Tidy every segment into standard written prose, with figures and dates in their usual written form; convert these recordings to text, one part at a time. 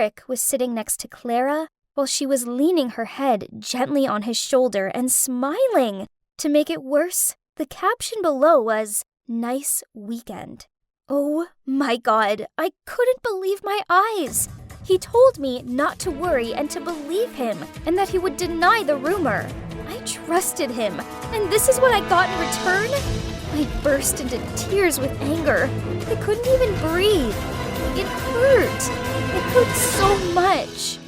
Eric was sitting next to Clara while she was leaning her head gently on his shoulder and smiling. To make it worse, the caption below was, "Nice weekend." Oh my God, I couldn't believe my eyes. He told me not to worry and to believe him, and that he would deny the rumor. I trusted him, and this is what I got in return? I burst into tears with anger. I couldn't even breathe. It hurt. It hurt so much.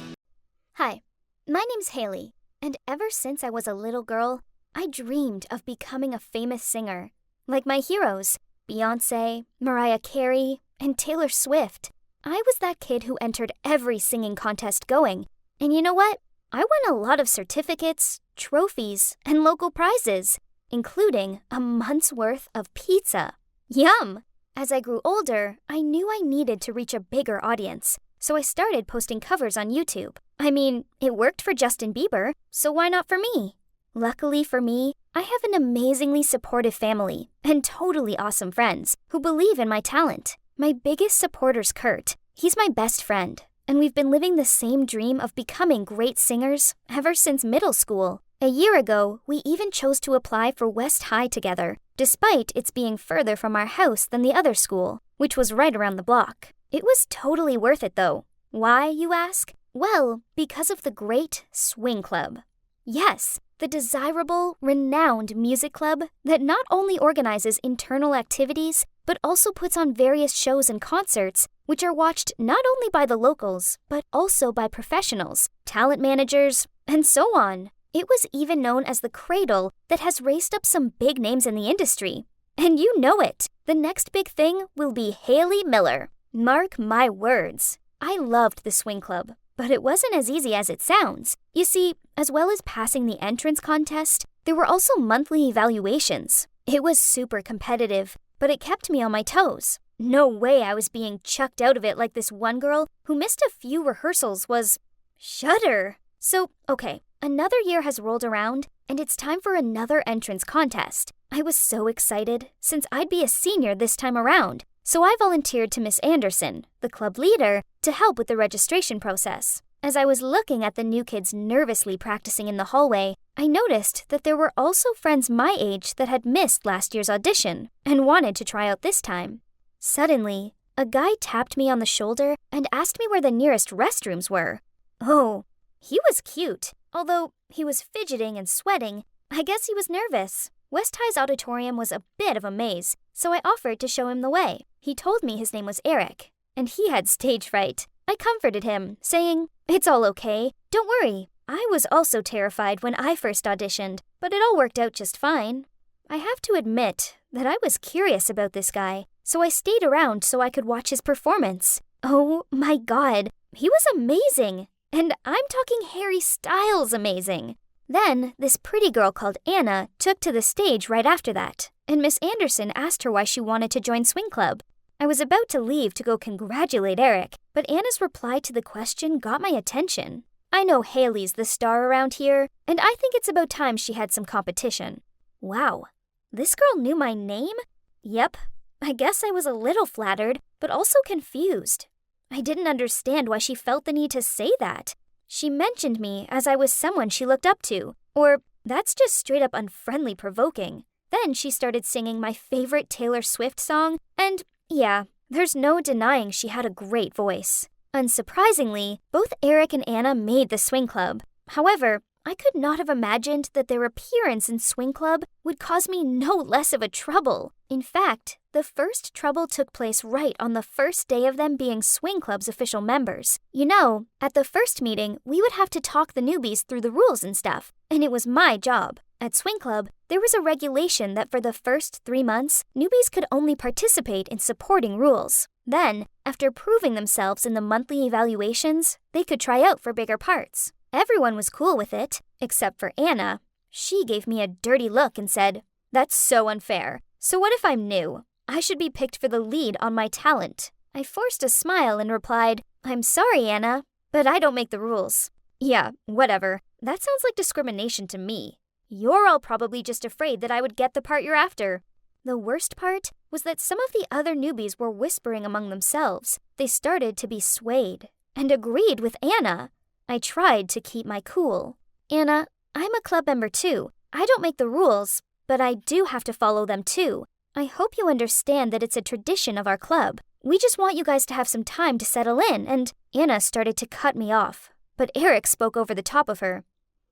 Hi, my name's Haley, and ever since I was a little girl, I dreamed of becoming a famous singer. Like my heroes, Beyoncé, Mariah Carey, and Taylor Swift. I was that kid who entered every singing contest going. And you know what? I won a lot of certificates, trophies, and local prizes, including a month's worth of pizza. Yum! As I grew older, I knew I needed to reach a bigger audience, so I started posting covers on YouTube. I mean, it worked for Justin Bieber, so why not for me? Luckily for me, I have an amazingly supportive family and totally awesome friends who believe in my talent. My biggest supporter's Kurt. He's my best friend, and we've been living the same dream of becoming great singers ever since middle school. A year ago, we even chose to apply for West High together, despite its being further from our house than the other school, which was right around the block. It was totally worth it though. Why, you ask? Well, because of the great Swing Club. Yes, the desirable, renowned music club that not only organizes internal activities, but also puts on various shows and concerts, which are watched not only by the locals, but also by professionals, talent managers, and so on. It was even known as the cradle that has raised up some big names in the industry. And you know it. The next big thing will be Hayley Miller. Mark my words. I loved the Swing Club, but it wasn't as easy as it sounds. You see, as well as passing the entrance contest, there were also monthly evaluations. It was super competitive, but it kept me on my toes. No way I was being chucked out of it like this one girl who missed a few rehearsals was... Shudder. So, okay, another year has rolled around, and it's time for another entrance contest. I was so excited, since I'd be a senior this time around, so I volunteered to Miss Anderson, the club leader, to help with the registration process. As I was looking at the new kids nervously practicing in the hallway, I noticed that there were also friends my age that had missed last year's audition and wanted to try out this time. Suddenly, a guy tapped me on the shoulder and asked me where the nearest restrooms were. Oh, he was cute. Although he was fidgeting and sweating, I guess he was nervous. West High's auditorium was a bit of a maze, so I offered to show him the way. He told me his name was Eric, and he had stage fright. I comforted him, saying, "It's all okay. Don't worry. I was also terrified when I first auditioned, but it all worked out just fine." I have to admit that I was curious about this guy, so I stayed around so I could watch his performance. Oh my God, he was amazing. And I'm talking Harry Styles amazing. Then, this pretty girl called Anna took to the stage right after that, and Miss Anderson asked her why she wanted to join Swing Club. I was about to leave to go congratulate Eric, but Anna's reply to the question got my attention. I know Haley's the star around here, and I think it's about time she had some competition. Wow, this girl knew my name? Yep, I guess I was a little flattered, but also confused. I didn't understand why she felt the need to say that. She mentioned me as I was someone she looked up to, or that's just straight up unfriendly provoking. Then she started singing my favorite Taylor Swift song, and yeah, there's no denying she had a great voice. Unsurprisingly, both Eric and Anna made the Swing Club. However, I could not have imagined that their appearance in Swing Club would cause me no less of a trouble. In fact, the first trouble took place right on the first day of them being Swing Club's official members. You know, at the first meeting, we would have to talk the newbies through the rules and stuff, and it was my job. At Swing Club, there was a regulation that for the first 3 months, newbies could only participate in supporting rules. Then, after proving themselves in the monthly evaluations, they could try out for bigger parts. Everyone was cool with it, except for Anna. She gave me a dirty look and said, "That's so unfair. So what if I'm new? I should be picked for the lead on my talent." I forced a smile and replied, "I'm sorry, Anna, but I don't make the rules." Yeah, whatever. That sounds like discrimination to me. You're all probably just afraid that I would get the part you're after. The worst part was that some of the other newbies were whispering among themselves. They started to be swayed. and agreed with Anna. I tried to keep my cool. Anna, I'm a club member too. I don't make the rules, but I do have to follow them too. I hope you understand that it's a tradition of our club. We just want you guys to have some time to settle in, and Anna started to cut me off. But Eric spoke over the top of her.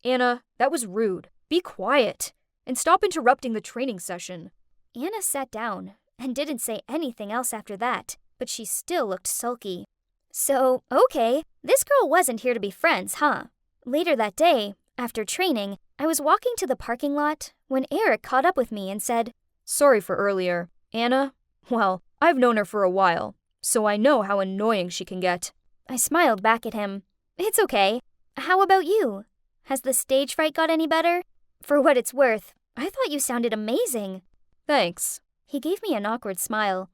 Anna, that was rude. Be quiet, and stop interrupting the training session. Anna sat down and didn't say anything else after that, but she still looked sulky. So, okay, this girl wasn't here to be friends, huh? Later that day, after training, I was walking to the parking lot when Eric caught up with me and said, Sorry for earlier. Anna? Well, I've known her for a while, so I know how annoying she can get. I smiled back at him. It's okay. How about you? Has the stage fright got any better? For what it's worth, I thought you sounded amazing. Thanks. He gave me an awkward smile.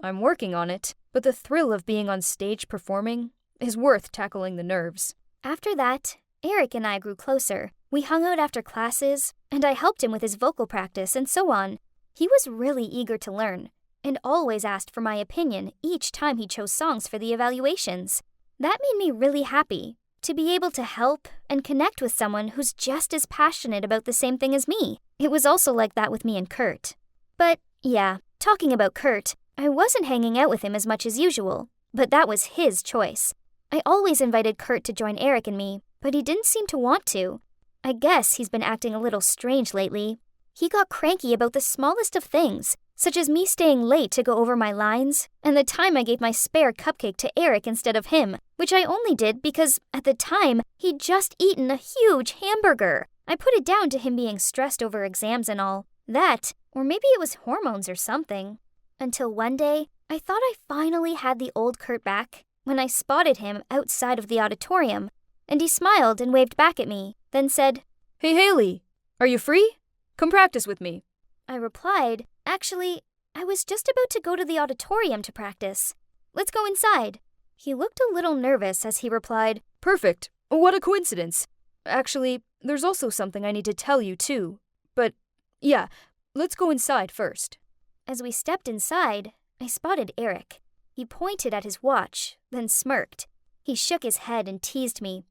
I'm working on it, but the thrill of being on stage performing is worth tackling the nerves. After that, Eric and I grew closer. We hung out after classes, and I helped him with his vocal practice and so on. He was really eager to learn, and always asked for my opinion each time he chose songs for the evaluations. That made me really happy, to be able to help and connect with someone who's just as passionate about the same thing as me. It was also like that with me and Kurt. But, yeah, talking about Kurt, I wasn't hanging out with him as much as usual, but that was his choice. I always invited Kurt to join Eric and me, but he didn't seem to want to. I guess he's been acting a little strange lately. He got cranky about the smallest of things, such as me staying late to go over my lines, and the time I gave my spare cupcake to Eric instead of him, which I only did because, at the time, he'd just eaten a huge hamburger. I put it down to him being stressed over exams and all. That, or maybe it was hormones or something. Until one day, I thought I finally had the old Kurt back when I spotted him outside of the auditorium, and he smiled and waved back at me, then said, Hey Haley, are you free? Come practice with me. I replied, Actually, I was just about to go to the auditorium to practice. Let's go inside. He looked a little nervous as he replied, Perfect. What a coincidence. Actually, there's also something I need to tell you too. But, yeah, let's go inside first. As we stepped inside, I spotted Eric. He pointed at his watch, then smirked. He shook his head and teased me.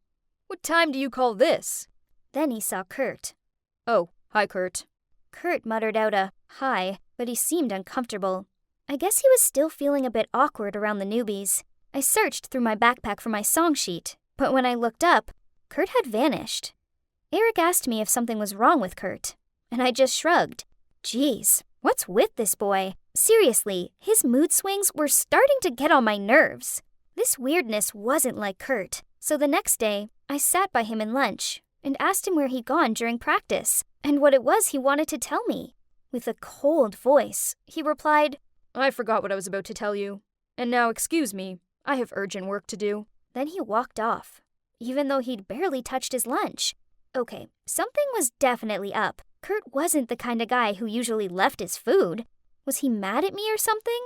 What time do you call this? Then he saw Kurt. Oh, hi, Kurt. Kurt muttered out a hi, but he seemed uncomfortable. I guess he was still feeling a bit awkward around the newbies. I searched through my backpack for my song sheet, but when I looked up, Kurt had vanished. Eric asked me if something was wrong with Kurt, and I just shrugged. Geez, what's with this boy? Seriously, his mood swings were starting to get on my nerves. This weirdness wasn't like Kurt, so the next day, I sat by him in lunch and asked him where he'd gone during practice and what it was he wanted to tell me. With a cold voice, he replied, I forgot what I was about to tell you. And now, excuse me, I have urgent work to do. Then he walked off, even though he'd barely touched his lunch. Okay, something was definitely up. Kurt wasn't the kind of guy who usually left his food. Was he mad at me or something?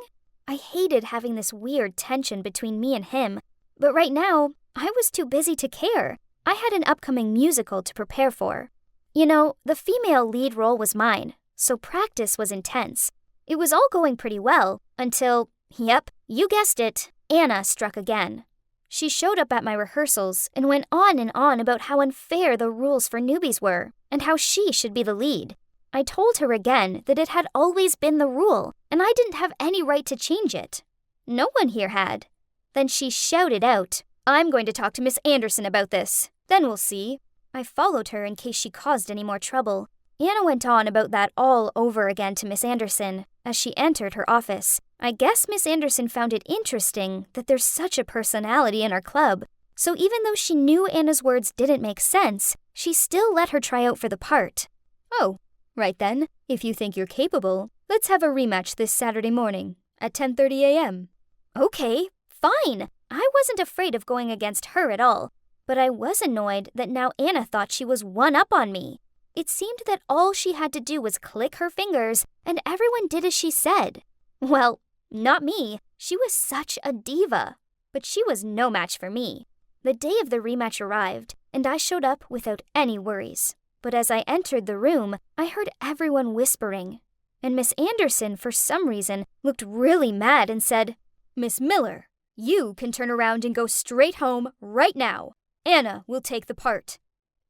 I hated having this weird tension between me and him, but right now, I was too busy to care. I had an upcoming musical to prepare for. You know, the female lead role was mine, so practice was intense. It was all going pretty well until, yep, you guessed it, Anna struck again. She showed up at my rehearsals and went on about how unfair the rules for newbies were and how she should be the lead. I told her again that it had always been the rule and I didn't have any right to change it. No one here had. Then she shouted out, I'm going to talk to Miss Anderson about this. Then we'll see. I followed her in case she caused any more trouble. Anna went on about that all over again to Miss Anderson as she entered her office. I guess Miss Anderson found it interesting that there's such a personality in our club. So even though she knew Anna's words didn't make sense, she still let her try out for the part. Oh, right then. If you think you're capable, let's have a rematch this Saturday morning at 10:30 a.m. Okay, fine. I wasn't afraid of going against her at all, but I was annoyed that now Anna thought she was one up on me. It seemed that all she had to do was click her fingers, and everyone did as she said. Well, not me. She was such a diva. But she was no match for me. The day of the rematch arrived, and I showed up without any worries. But as I entered the room, I heard everyone whispering. And Miss Anderson, for some reason, looked really mad and said, Miss Miller, You can turn around and go straight home right now. Anna will take the part."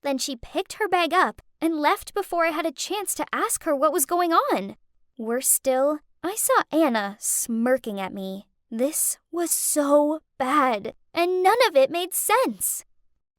Then she picked her bag up and left before I had a chance to ask her what was going on. Worse still, I saw Anna smirking at me. This was so bad, and none of it made sense.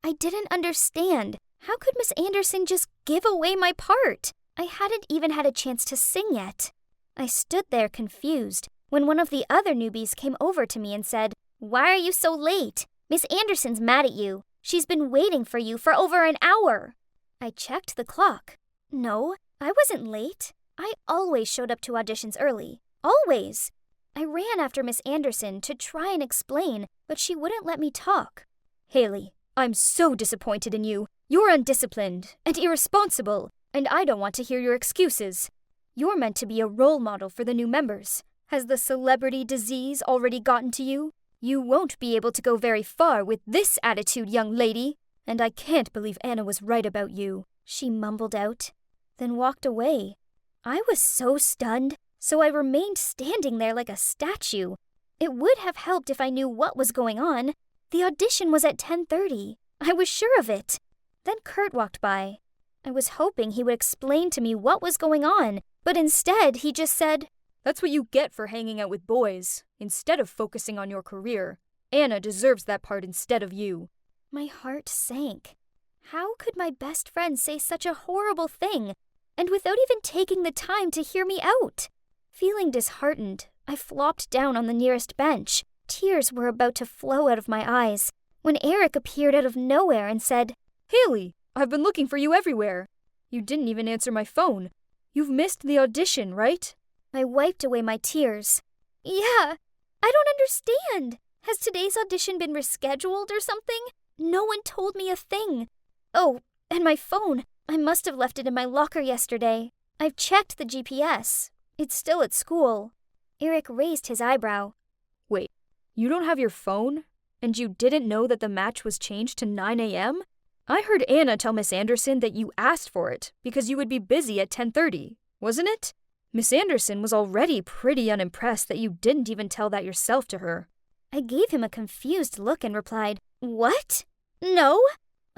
I didn't understand. How could Miss Anderson just give away my part? I hadn't even had a chance to sing yet. I stood there confused when one of the other newbies came over to me and said, "Why are you so late? Miss Anderson's mad at you. She's been waiting for you for over an hour." I checked the clock. No, I wasn't late. I always showed up to auditions early. Always. I ran after Miss Anderson to try and explain, but she wouldn't let me talk. "Haley, I'm so disappointed in you. You're undisciplined and irresponsible, and I don't want to hear your excuses. You're meant to be a role model for the new members. Has the celebrity disease already gotten to you? You won't be able to go very far with this attitude, young lady. And I can't believe Anna was right about you," she mumbled out, then walked away. I was so stunned, so I remained standing there like a statue. It would have helped if I knew what was going on. The audition was at 10:30. I was sure of it. Then Kurt walked by. I was hoping he would explain to me what was going on, but instead he just said, "That's what you get for hanging out with boys, instead of focusing on your career. Anna deserves that part instead of you." My heart sank. How could my best friend say such a horrible thing, and without even taking the time to hear me out? Feeling disheartened, I flopped down on the nearest bench. Tears were about to flow out of my eyes when Eric appeared out of nowhere and said, "Haley, I've been looking for you everywhere. You didn't even answer my phone. You've missed the audition, right?" I wiped away my tears. "Yeah, I don't understand. Has today's audition been rescheduled or something? No one told me a thing. Oh, and my phone. I must have left it in my locker yesterday. I've checked the GPS. It's still at school." Eric raised his eyebrow. "Wait, you don't have your phone? And you didn't know that the match was changed to 9 a.m.? I heard Anna tell Miss Anderson that you asked for it because you would be busy at 10:30, wasn't it? Miss Anderson was already pretty unimpressed that you didn't even tell that yourself to her." I gave him a confused look and replied, "What? No?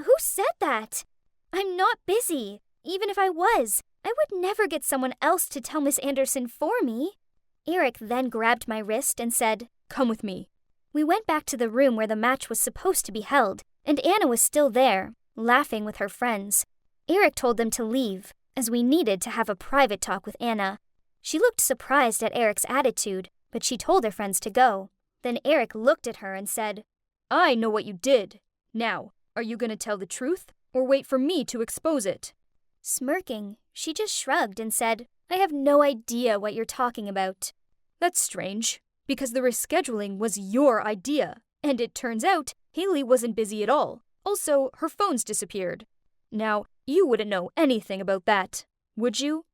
Who said that? I'm not busy. Even if I was, I would never get someone else to tell Miss Anderson for me." Eric then grabbed my wrist and said, "Come with me." We went back to the room where the match was supposed to be held, and Anna was still there, laughing with her friends. Eric told them to leave, as we needed to have a private talk with Anna. She looked surprised at Eric's attitude, but she told her friends to go. Then Eric looked at her and said, "I know what you did. Now, are you going to tell the truth, or wait for me to expose it?" Smirking, she just shrugged and said, "I have no idea what you're talking about." "That's strange, because the rescheduling was your idea, and it turns out Haley wasn't busy at all. Also, her phone's disappeared. Now, you wouldn't know anything about that, would you?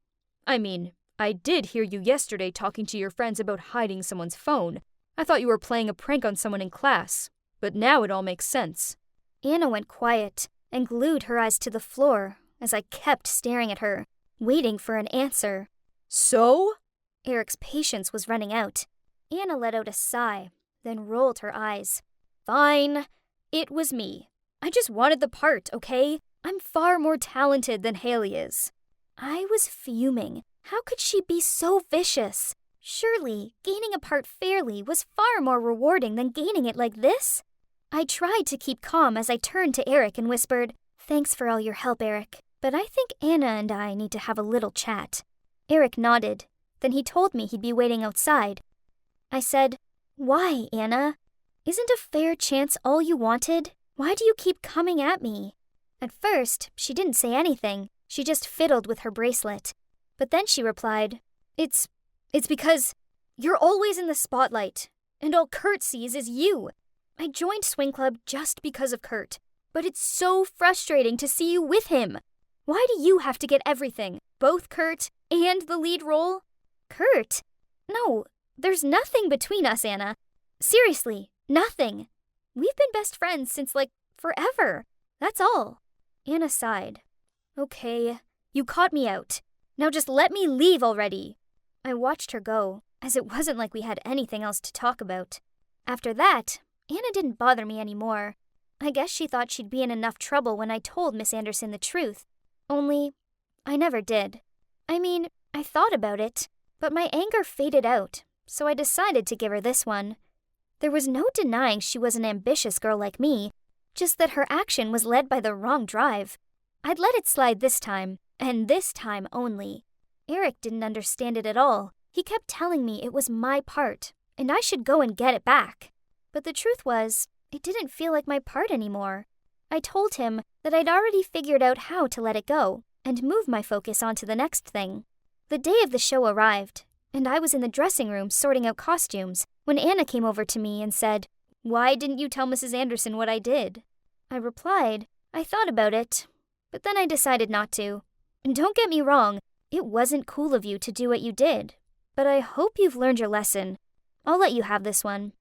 I mean, I did hear you yesterday talking to your friends about hiding someone's phone. I thought you were playing a prank on someone in class, but now it all makes sense." Anna went quiet and glued her eyes to the floor as I kept staring at her, waiting for an answer. "So?" Eric's patience was running out. Anna let out a sigh, then rolled her eyes. "Fine. It was me. I just wanted the part, okay? I'm far more talented than Haley is." I was fuming. How could she be so vicious? Surely, gaining a part fairly was far more rewarding than gaining it like this. I tried to keep calm as I turned to Eric and whispered, "Thanks for all your help, Eric, but I think Anna and I need to have a little chat." Eric nodded. Then he told me he'd be waiting outside. I said, "Why, Anna? Isn't a fair chance all you wanted? Why do you keep coming at me?" At first, she didn't say anything. She just fiddled with her bracelet. But then she replied, It's because you're always in the spotlight, and all Kurt sees is you. I joined Swing Club just because of Kurt, but it's so frustrating to see you with him. Why do you have to get everything, both Kurt and the lead role?" "Kurt? No, there's nothing between us, Anna. Seriously, nothing. We've been best friends since, forever. That's all." Anna sighed. "Okay, you caught me out. Now just let me leave already." I watched her go, as it wasn't like we had anything else to talk about. After that, Anna didn't bother me anymore. I guess she thought she'd be in enough trouble when I told Miss Anderson the truth. Only, I never did. I mean, I thought about it, but my anger faded out, so I decided to give her this one. There was no denying she was an ambitious girl like me, just that her action was led by the wrong drive. I'd let it slide this time, and this time only. Eric didn't understand it at all. He kept telling me it was my part, and I should go and get it back. But the truth was, it didn't feel like my part anymore. I told him that I'd already figured out how to let it go, and move my focus onto the next thing. The day of the show arrived, and I was in the dressing room sorting out costumes when Anna came over to me and said, "Why didn't you tell Mrs. Anderson what I did?" I replied, "I thought about it, but then I decided not to. And don't get me wrong, it wasn't cool of you to do what you did, but I hope you've learned your lesson. I'll let you have this one."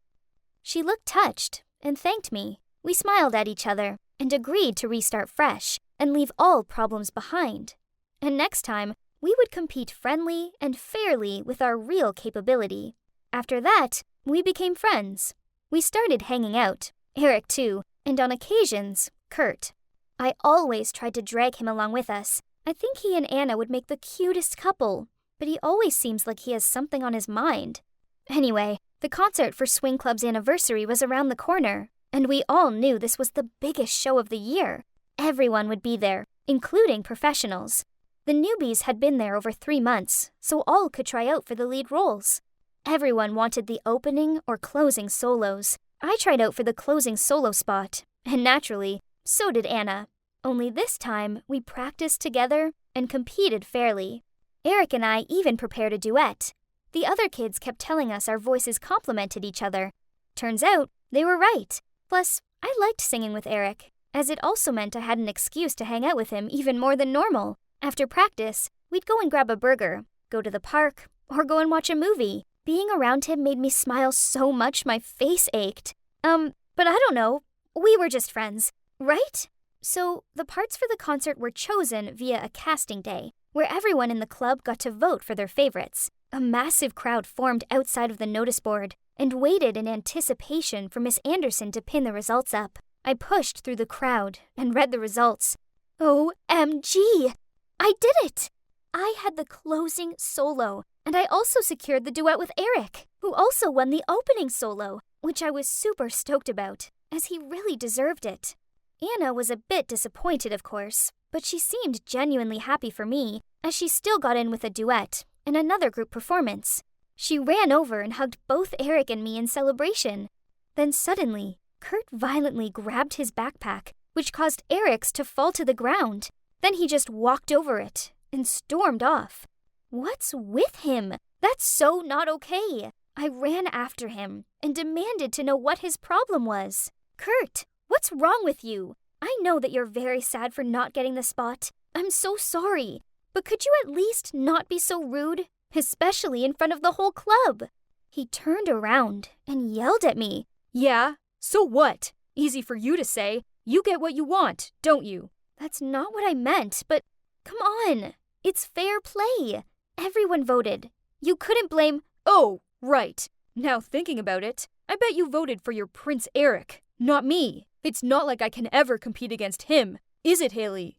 She looked touched and thanked me. We smiled at each other and agreed to restart fresh and leave all problems behind. And next time, we would compete friendly and fairly with our real capability. After that, we became friends. We started hanging out, Eric too, and on occasions, Kurt. I always tried to drag him along with us. I think he and Anna would make the cutest couple, but he always seems like he has something on his mind. Anyway, the concert for Swing Club's anniversary was around the corner, and we all knew this was the biggest show of the year. Everyone would be there, including professionals. The newbies had been there over 3 months, so all could try out for the lead roles. Everyone wanted the opening or closing solos. I tried out for the closing solo spot, and naturally, so did Anna. Only this time, we practiced together and competed fairly. Eric and I even prepared a duet. The other kids kept telling us our voices complemented each other. Turns out, they were right. Plus, I liked singing with Eric, as it also meant I had an excuse to hang out with him even more than normal. After practice, we'd go and grab a burger, go to the park, or go and watch a movie. Being around him made me smile so much my face ached. But I don't know. We were just friends, right? So, the parts for the concert were chosen via a casting day, where everyone in the club got to vote for their favorites. A massive crowd formed outside of the notice board and waited in anticipation for Miss Anderson to pin the results up. I pushed through the crowd and read the results. OMG! I did it! I had the closing solo, and I also secured the duet with Eric, who also won the opening solo, which I was super stoked about, as he really deserved it. Anna was a bit disappointed, of course, but she seemed genuinely happy for me, as she still got in with a duet and another group performance. She ran over and hugged both Eric and me in celebration. Then suddenly, Kurt violently grabbed his backpack, which caused Eric's to fall to the ground. Then he just walked over it and stormed off. What's with him? That's so not okay. I ran after him and demanded to know what his problem was. Kurt, what's wrong with you? I know that you're very sad for not getting the spot. I'm so sorry. But could you at least not be so rude, especially in front of the whole club? He turned around and yelled at me. Yeah, so what? Easy for you to say. You get what you want, don't you? That's not what I meant, but come on. It's fair play. Everyone voted. You couldn't blame... Oh, right. Now thinking about it, I bet you voted for your Prince Eric, not me. It's not like I can ever compete against him, is it, Haley?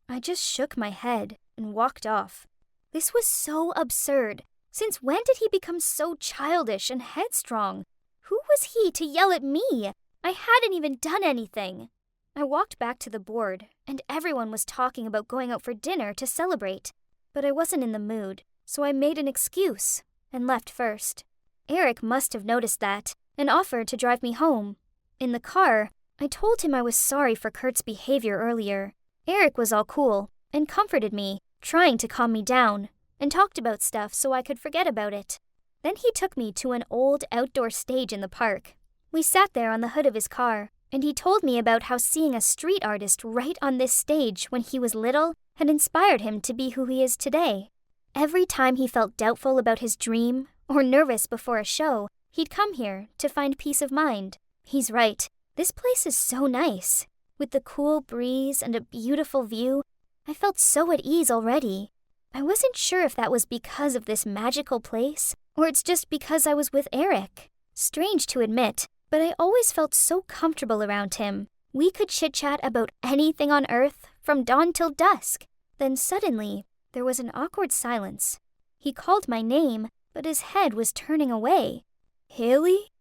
I just shook my head and walked off. This was so absurd. Since when did he become so childish and headstrong? Who was he to yell at me? I hadn't even done anything. I walked back to the board, and everyone was talking about going out for dinner to celebrate. But I wasn't in the mood, so I made an excuse and left first. Eric must have noticed that and offered to drive me home. In the car, I told him I was sorry for Kurt's behavior earlier. Eric was all cool and comforted me, trying to calm me down, and talked about stuff so I could forget about it. Then he took me to an old outdoor stage in the park. We sat there on the hood of his car, and he told me about how seeing a street artist right on this stage when he was little had inspired him to be who he is today. Every time he felt doubtful about his dream or nervous before a show, he'd come here to find peace of mind. He's right. This place is so nice. With the cool breeze and a beautiful view, I felt so at ease already. I wasn't sure if that was because of this magical place, or it's just because I was with Eric. Strange to admit, but I always felt so comfortable around him. We could chit-chat about anything on Earth from dawn till dusk. Then suddenly, there was an awkward silence. He called my name, but his head was turning away. Haley?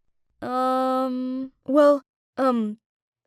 Well,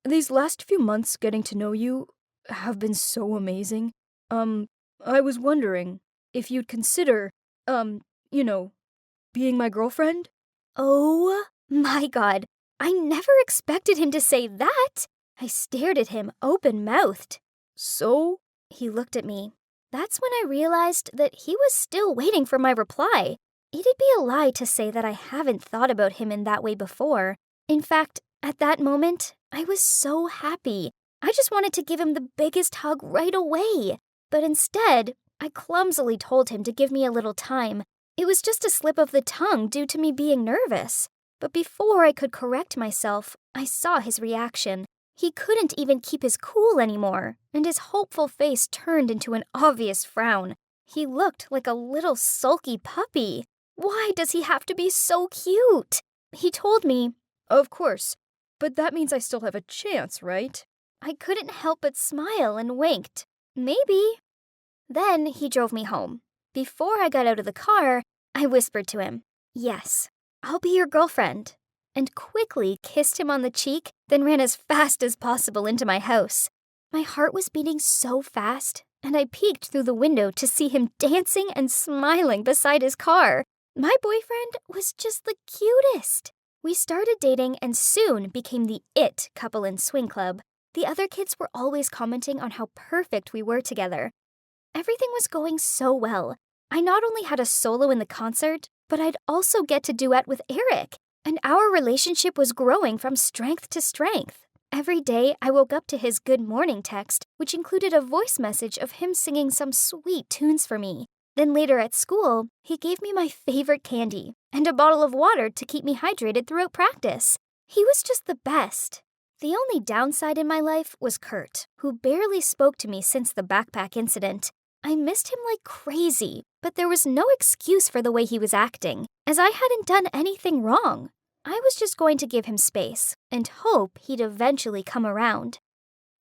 these last few months getting to know you have been so amazing. I was wondering if you'd consider, being my girlfriend? Oh my God, I never expected him to say that. I stared at him open-mouthed. So? He looked at me. That's when I realized that he was still waiting for my reply. It'd be a lie to say that I haven't thought about him in that way before. In fact, at that moment, I was so happy. I just wanted to give him the biggest hug right away. But instead, I clumsily told him to give me a little time. It was just a slip of the tongue due to me being nervous. But before I could correct myself, I saw his reaction. He couldn't even keep his cool anymore, and his hopeful face turned into an obvious frown. He looked like a little sulky puppy. Why does he have to be so cute? He told me, Of course, but that means I still have a chance, right? I couldn't help but smile and winked. Maybe. Then he drove me home. Before I got out of the car, I whispered to him, Yes, I'll be your girlfriend, and quickly kissed him on the cheek, then ran as fast as possible into my house. My heart was beating so fast, and I peeked through the window to see him dancing and smiling beside his car. My boyfriend was just the cutest. We started dating and soon became the it couple in swing club. The other kids were always commenting on how perfect we were together. Everything was going so well. I not only had a solo in the concert, but I'd also get to duet with Eric, and our relationship was growing from strength to strength. Every day, I woke up to his good morning text, which included a voice message of him singing some sweet tunes for me. Then later at school, he gave me my favorite candy and a bottle of water to keep me hydrated throughout practice. He was just the best. The only downside in my life was Kurt, who barely spoke to me since the backpack incident. I missed him like crazy, but there was no excuse for the way he was acting, as I hadn't done anything wrong. I was just going to give him space and hope he'd eventually come around.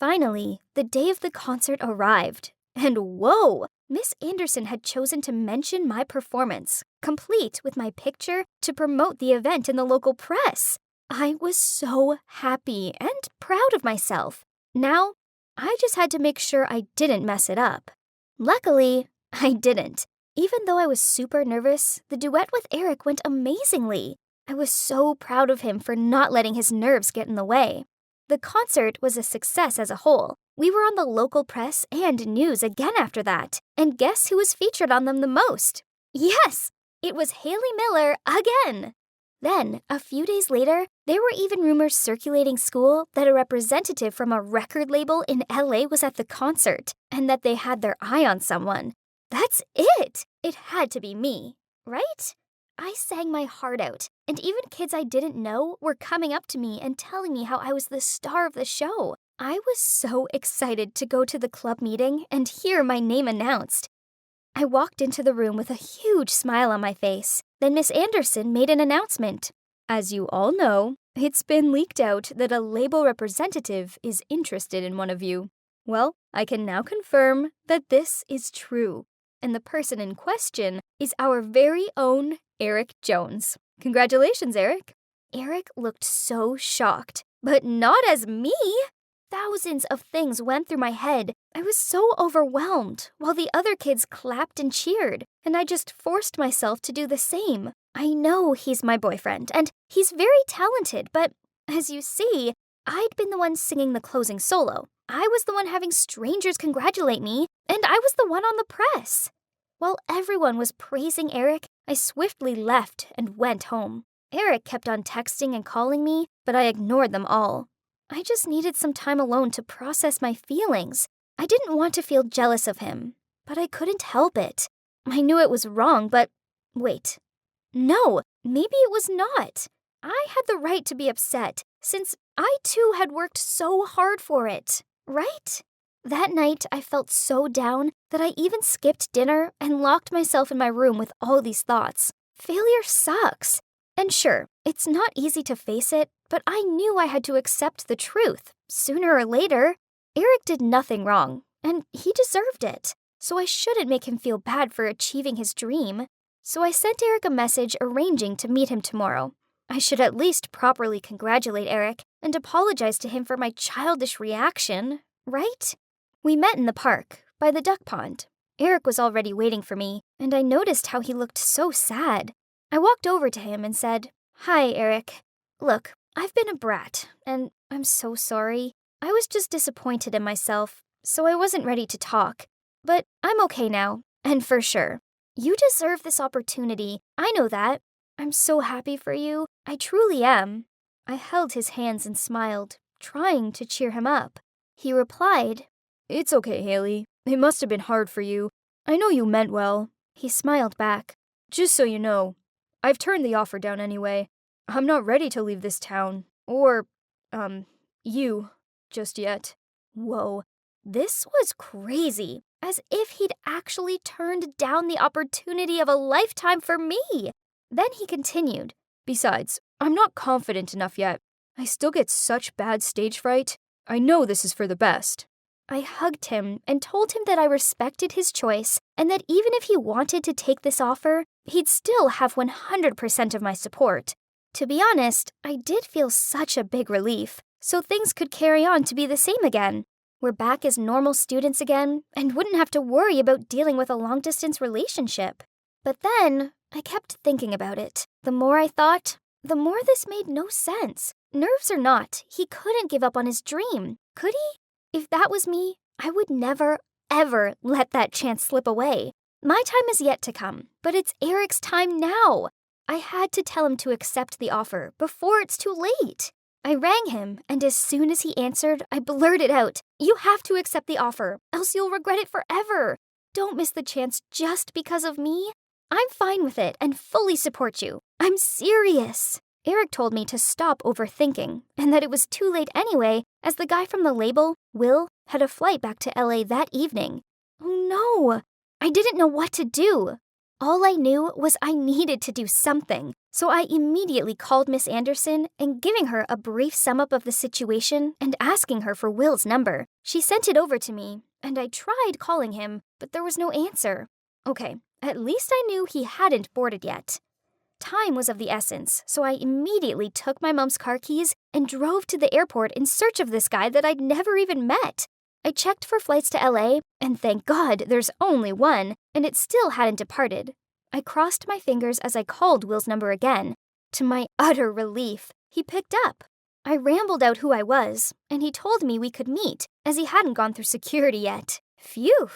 Finally, the day of the concert arrived, and whoa! Miss Anderson had chosen to mention my performance, complete with my picture, to promote the event in the local press. I was so happy and proud of myself. Now, I just had to make sure I didn't mess it up. Luckily, I didn't. Even though I was super nervous, the duet with Eric went amazingly. I was so proud of him for not letting his nerves get in the way. The concert was a success as a whole. We were on the local press and news again after that. And guess who was featured on them the most? Yes, it was Haley Miller again. Then, a few days later, there were even rumors circulating school that a representative from a record label in LA was at the concert and that they had their eye on someone. That's it! It had to be me, right? I sang my heart out, and even kids I didn't know were coming up to me and telling me how I was the star of the show. I was so excited to go to the club meeting and hear my name announced. I walked into the room with a huge smile on my face. Then Miss Anderson made an announcement. As you all know, it's been leaked out that a label representative is interested in one of you. Well, I can now confirm that this is true. And the person in question is our very own Eric Jones. Congratulations, Eric. Eric looked so shocked, but not as me. Thousands of things went through my head. I was so overwhelmed, while the other kids clapped and cheered, and I just forced myself to do the same. I know he's my boyfriend, and he's very talented, but as you see, I'd been the one singing the closing solo. I was the one having strangers congratulate me, and I was the one on the press. While everyone was praising Eric, I swiftly left and went home. Eric kept on texting and calling me, but I ignored them all. I just needed some time alone to process my feelings. I didn't want to feel jealous of him, but I couldn't help it. I knew it was wrong, but wait. No, maybe it was not. I had the right to be upset, since I too had worked so hard for it, right? That night, I felt so down that I even skipped dinner and locked myself in my room with all these thoughts. Failure sucks. And sure, it's not easy to face it, but I knew I had to accept the truth, sooner or later. Eric did nothing wrong, and he deserved it, so I shouldn't make him feel bad for achieving his dream. So I sent Eric a message arranging to meet him tomorrow. I should at least properly congratulate Eric and apologize to him for my childish reaction, right? We met in the park, by the duck pond. Eric was already waiting for me, and I noticed how he looked so sad. I walked over to him and said, "Hi, Eric. Look, I've been a brat, and I'm so sorry. I was just disappointed in myself, so I wasn't ready to talk. But I'm okay now, and for sure. You deserve this opportunity. I know that. I'm so happy for you. I truly am." I held his hands and smiled, trying to cheer him up. He replied, "It's okay, Haley. It must have been hard for you. I know you meant well." He smiled back. "Just so you know, I've turned the offer down anyway. I'm not ready to leave this town, or, you, just yet." Whoa, this was crazy. As if he'd actually turned down the opportunity of a lifetime for me. Then he continued, "Besides, I'm not confident enough yet. I still get such bad stage fright. I know this is for the best." I hugged him and told him that I respected his choice and that even if he wanted to take this offer, he'd still have 100% of my support. To be honest, I did feel such a big relief, so things could carry on to be the same again. We're back as normal students again and wouldn't have to worry about dealing with a long-distance relationship. But then, I kept thinking about it. The more I thought, the more this made no sense. Nerves or not, he couldn't give up on his dream, could he? If that was me, I would never, ever let that chance slip away. My time is yet to come, but it's Eric's time now. I had to tell him to accept the offer before it's too late. I rang him, and as soon as he answered, I blurted out, "You have to accept the offer, else you'll regret it forever. Don't miss the chance just because of me. I'm fine with it and fully support you. I'm serious." Eric told me to stop overthinking, and that it was too late anyway, as the guy from the label, Will, had a flight back to LA that evening. Oh no! I didn't know what to do. All I knew was I needed to do something, so I immediately called Miss Anderson and giving her a brief sum-up of the situation and asking her for Will's number. She sent it over to me, and I tried calling him, but there was no answer. Okay, at least I knew he hadn't boarded yet. Time was of the essence, so I immediately took my mom's car keys and drove to the airport in search of this guy that I'd never even met. I checked for flights to LA, and thank God there's only one, and it still hadn't departed. I crossed my fingers as I called Will's number again. To my utter relief, he picked up. I rambled out who I was, and he told me we could meet, as he hadn't gone through security yet. Phew!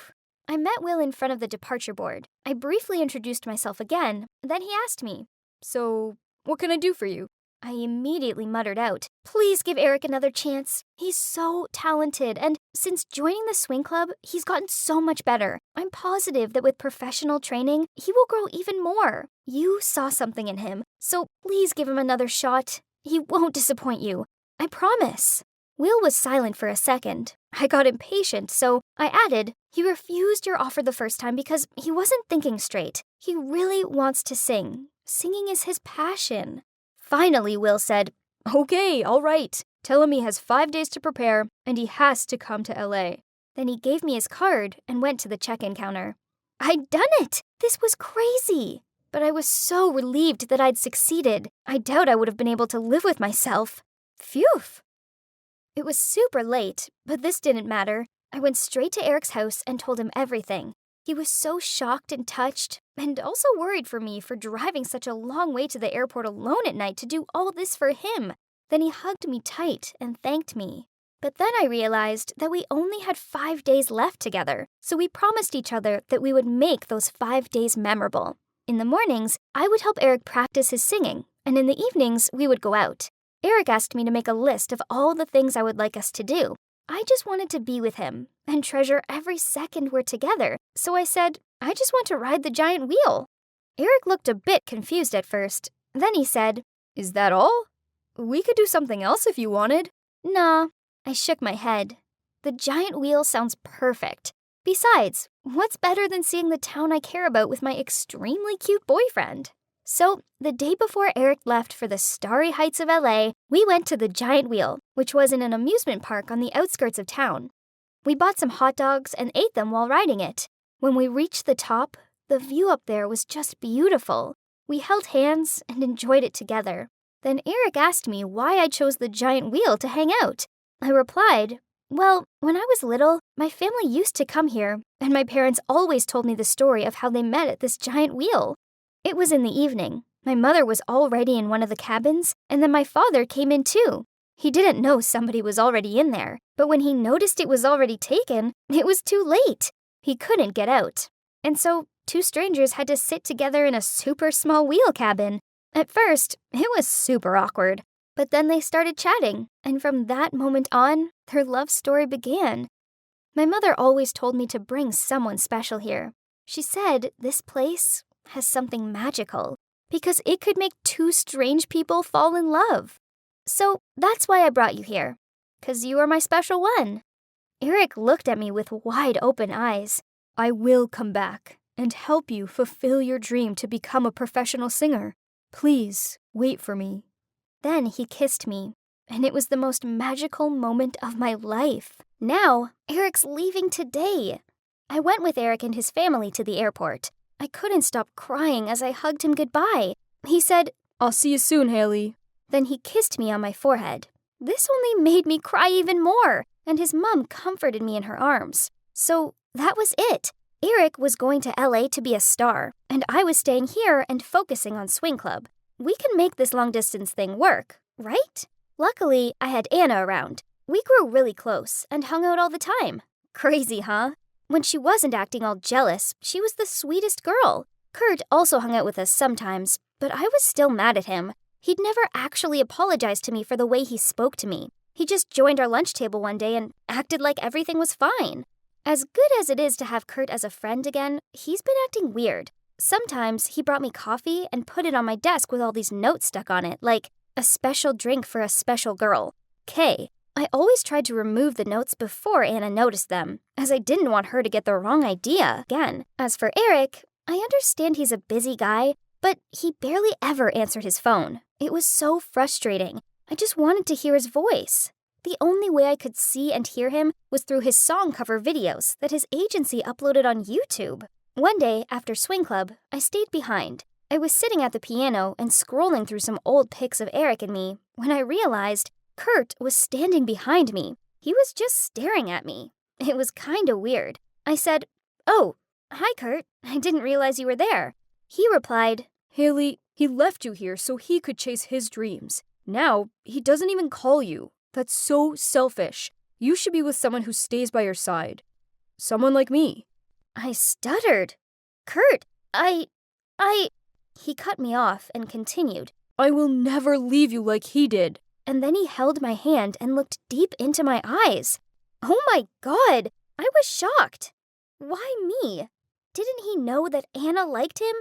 I met Will in front of the departure board. I briefly introduced myself again, then he asked me, "So, what can I do for you?" I immediately muttered out, "Please give Eric another chance. He's so talented, and since joining the swing club, he's gotten so much better. I'm positive that with professional training, he will grow even more. You saw something in him, so please give him another shot. He won't disappoint you. I promise." Will was silent for a second. I got impatient, so I added, "He refused your offer the first time because he wasn't thinking straight. He really wants to sing. Singing is his passion." Finally, Will said, "Okay, all right. Tell him he has 5 days to prepare, and he has to come to LA. Then he gave me his card and went to the check-in counter. I'd done it! This was crazy! But I was so relieved that I'd succeeded. I doubt I would have been able to live with myself. Phew! It was super late, but this didn't matter. I went straight to Eric's house and told him everything. He was so shocked and touched, and also worried for me for driving such a long way to the airport alone at night to do all this for him. Then he hugged me tight and thanked me. But then I realized that we only had 5 days left together, so we promised each other that we would make those 5 days memorable. In the mornings, I would help Eric practice his singing, and in the evenings, we would go out. Eric asked me to make a list of all the things I would like us to do. I just wanted to be with him and treasure every second we're together, so I said, I just want to ride the giant wheel. Eric looked a bit confused at first. Then he said, "Is that all? We could do something else if you wanted." Nah. I shook my head. The giant wheel sounds perfect. Besides, what's better than seeing the town I care about with my extremely cute boyfriend? So, the day before Eric left for the starry heights of LA, we went to the Giant Wheel, which was in an amusement park on the outskirts of town. We bought some hot dogs and ate them while riding it. When we reached the top, the view up there was just beautiful. We held hands and enjoyed it together. Then Eric asked me why I chose the Giant Wheel to hang out. I replied, well, when I was little, my family used to come here, and my parents always told me the story of how they met at this giant wheel. It was in the evening. My mother was already in one of the cabins, and then my father came in too. He didn't know somebody was already in there, but when he noticed it was already taken, it was too late. He couldn't get out. And so, two strangers had to sit together in a super small wheel cabin. At first, it was super awkward. But then they started chatting, and from that moment on, their love story began. My mother always told me to bring someone special here. She said this place has something magical, because it could make two strange people fall in love. So that's why I brought you here, 'cause you are my special one. Eric looked at me with wide open eyes. I will come back and help you fulfill your dream to become a professional singer. Please, wait for me. Then he kissed me, and it was the most magical moment of my life. Now, Eric's leaving today. I went with Eric and his family to the airport. I couldn't stop crying as I hugged him goodbye. He said, I'll see you soon, Haley. Then he kissed me on my forehead. This only made me cry even more, and his mom comforted me in her arms. So that was it. Eric was going to LA to be a star, and I was staying here and focusing on swing club. We can make this long-distance thing work, right? Luckily, I had Anna around. We grew really close and hung out all the time. Crazy, huh? When she wasn't acting all jealous, she was the sweetest girl. Kurt also hung out with us sometimes, but I was still mad at him. He'd never actually apologized to me for the way he spoke to me. He just joined our lunch table one day and acted like everything was fine. As good as it is to have Kurt as a friend again, he's been acting weird. Sometimes he brought me coffee and put it on my desk with all these notes stuck on it, like, a special drink for a special girl, K. I always tried to remove the notes before Anna noticed them, as I didn't want her to get the wrong idea again. As for Eric, I understand he's a busy guy, but he barely ever answered his phone. It was so frustrating. I just wanted to hear his voice. The only way I could see and hear him was through his song cover videos that his agency uploaded on YouTube. One day, after swing club, I stayed behind. I was sitting at the piano and scrolling through some old pics of Eric and me when I realized Kurt was standing behind me. He was just staring at me. It was kinda weird. I said, "Oh, hi Kurt. I didn't realize you were there." He replied, Haley, he left you here so he could chase his dreams. Now, he doesn't even call you. That's so selfish. You should be with someone who stays by your side. Someone like me. I stuttered. Kurt, He cut me off and continued, I will never leave you like he did. And then he held my hand and looked deep into my eyes. Oh my God, I was shocked. Why me? Didn't he know that Anna liked him?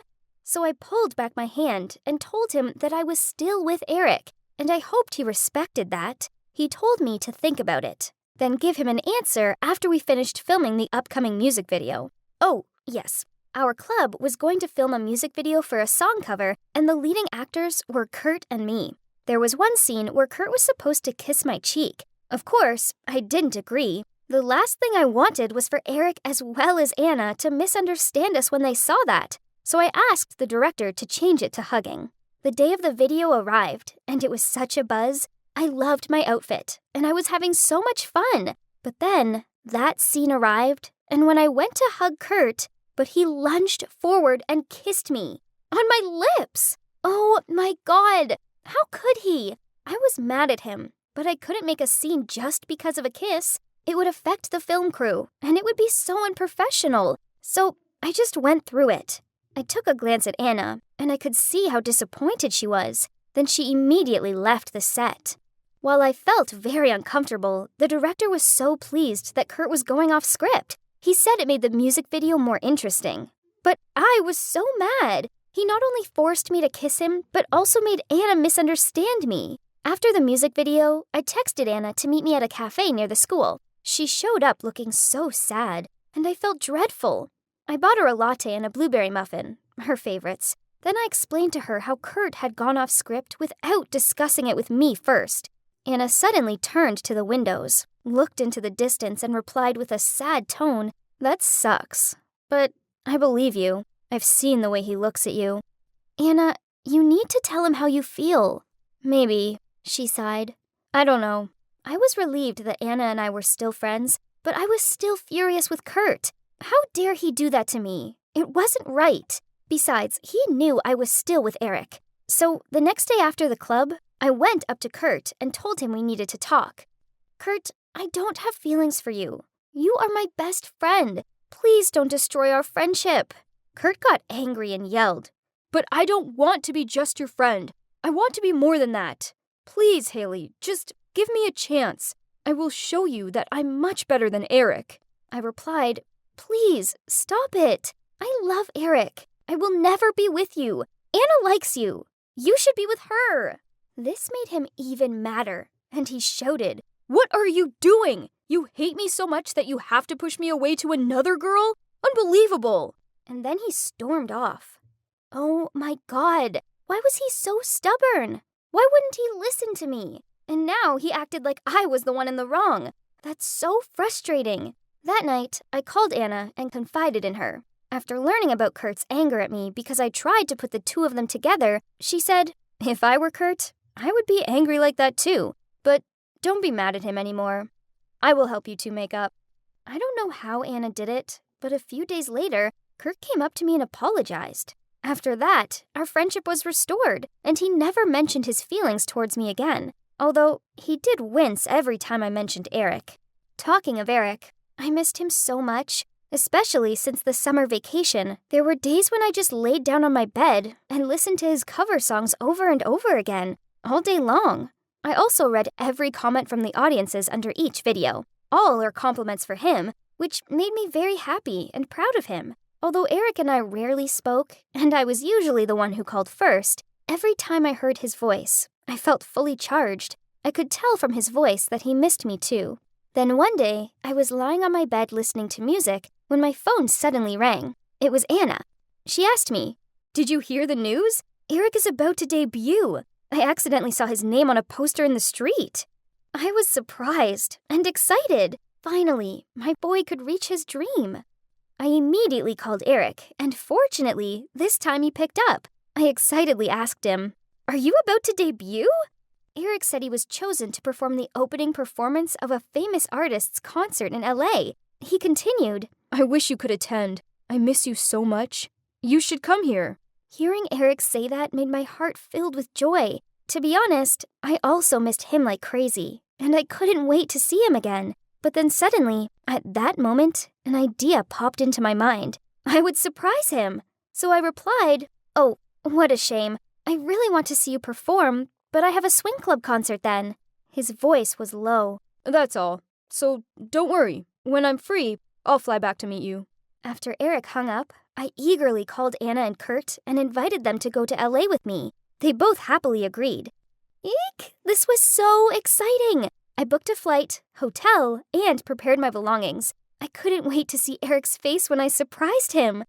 So I pulled back my hand and told him that I was still with Eric, and I hoped he respected that. He told me to think about it, then give him an answer after we finished filming the upcoming music video. Oh, yes. Our club was going to film a music video for a song cover, and the leading actors were Kurt and me. There was one scene where Kurt was supposed to kiss my cheek. Of course, I didn't agree. The last thing I wanted was for Eric as well as Anna to misunderstand us when they saw that. So I asked the director to change it to hugging. The day of the video arrived, and it was such a buzz. I loved my outfit, and I was having so much fun. But then, that scene arrived, and when I went to hug Kurt, but he lunged forward and kissed me. On my lips! Oh my God! How could he? I was mad at him, but I couldn't make a scene just because of a kiss. It would affect the film crew, and it would be so unprofessional. So I just went through it. I took a glance at Anna, and I could see how disappointed she was. Then she immediately left the set. While I felt very uncomfortable, the director was so pleased that Kurt was going off script. He said it made the music video more interesting. But I was so mad. He not only forced me to kiss him, but also made Anna misunderstand me. After the music video, I texted Anna to meet me at a cafe near the school. She showed up looking so sad, and I felt dreadful. I bought her a latte and a blueberry muffin, her favorites. Then I explained to her how Kurt had gone off script without discussing it with me first. Anna suddenly turned to the windows, looked into the distance, and replied with a sad tone, "That sucks. But I believe you. I've seen the way he looks at you. Anna, you need to tell him how you feel." "Maybe," she sighed. "I don't know." I was relieved that Anna and I were still friends, but I was still furious with Kurt. How dare he do that to me? It wasn't right. Besides, he knew I was still with Eric. So the next day after the club, I went up to Kurt and told him we needed to talk. "Kurt, I don't have feelings for you. You are my best friend. Please don't destroy our friendship." Kurt got angry and yelled, "But I don't want to be just your friend. I want to be more than that. Please, Haley, just give me a chance. I will show you that I'm much better than Eric." I replied, "Please, stop it. I love Eric. I will never be with you. Anna likes you. You should be with her." This made him even madder, and he shouted, "What are you doing? You hate me so much that you have to push me away to another girl? Unbelievable!" And then he stormed off. Oh my God, why was he so stubborn? Why wouldn't he listen to me? And now he acted like I was the one in the wrong. That's so frustrating. That night, I called Anna and confided in her. After learning about Kurt's anger at me because I tried to put the two of them together, she said, "If I were Kurt, I would be angry like that too. But don't be mad at him anymore. I will help you two make up." I don't know how Anna did it, but a few days later, Kurt came up to me and apologized. After that, our friendship was restored, and he never mentioned his feelings towards me again, although he did wince every time I mentioned Eric. Talking of Eric, I missed him so much. Especially since the summer vacation, there were days when I just laid down on my bed and listened to his cover songs over and over again, all day long. I also read every comment from the audiences under each video. All are compliments for him, which made me very happy and proud of him. Although Eric and I rarely spoke, and I was usually the one who called first, every time I heard his voice, I felt fully charged. I could tell from his voice that he missed me too. Then one day, I was lying on my bed listening to music when my phone suddenly rang. It was Anna. She asked me, "Did you hear the news? Eric is about to debut. I accidentally saw his name on a poster in the street." I was surprised and excited. Finally, my boy could reach his dream. I immediately called Eric, and fortunately, this time he picked up. I excitedly asked him, "Are you about to debut?" Eric said he was chosen to perform the opening performance of a famous artist's concert in LA. He continued, "I wish you could attend. I miss you so much. You should come here." Hearing Eric say that made my heart filled with joy. To be honest, I also missed him like crazy, and I couldn't wait to see him again. But then suddenly, at that moment, an idea popped into my mind. I would surprise him. So I replied, "Oh, what a shame. I really want to see you perform, but I have a swing club concert then." His voice was low. "That's all. So don't worry. When I'm free, I'll fly back to meet you." After Eric hung up, I eagerly called Anna and Kurt and invited them to go to LA with me. They both happily agreed. Eek! This was so exciting! I booked a flight, hotel, and prepared my belongings. I couldn't wait to see Eric's face when I surprised him.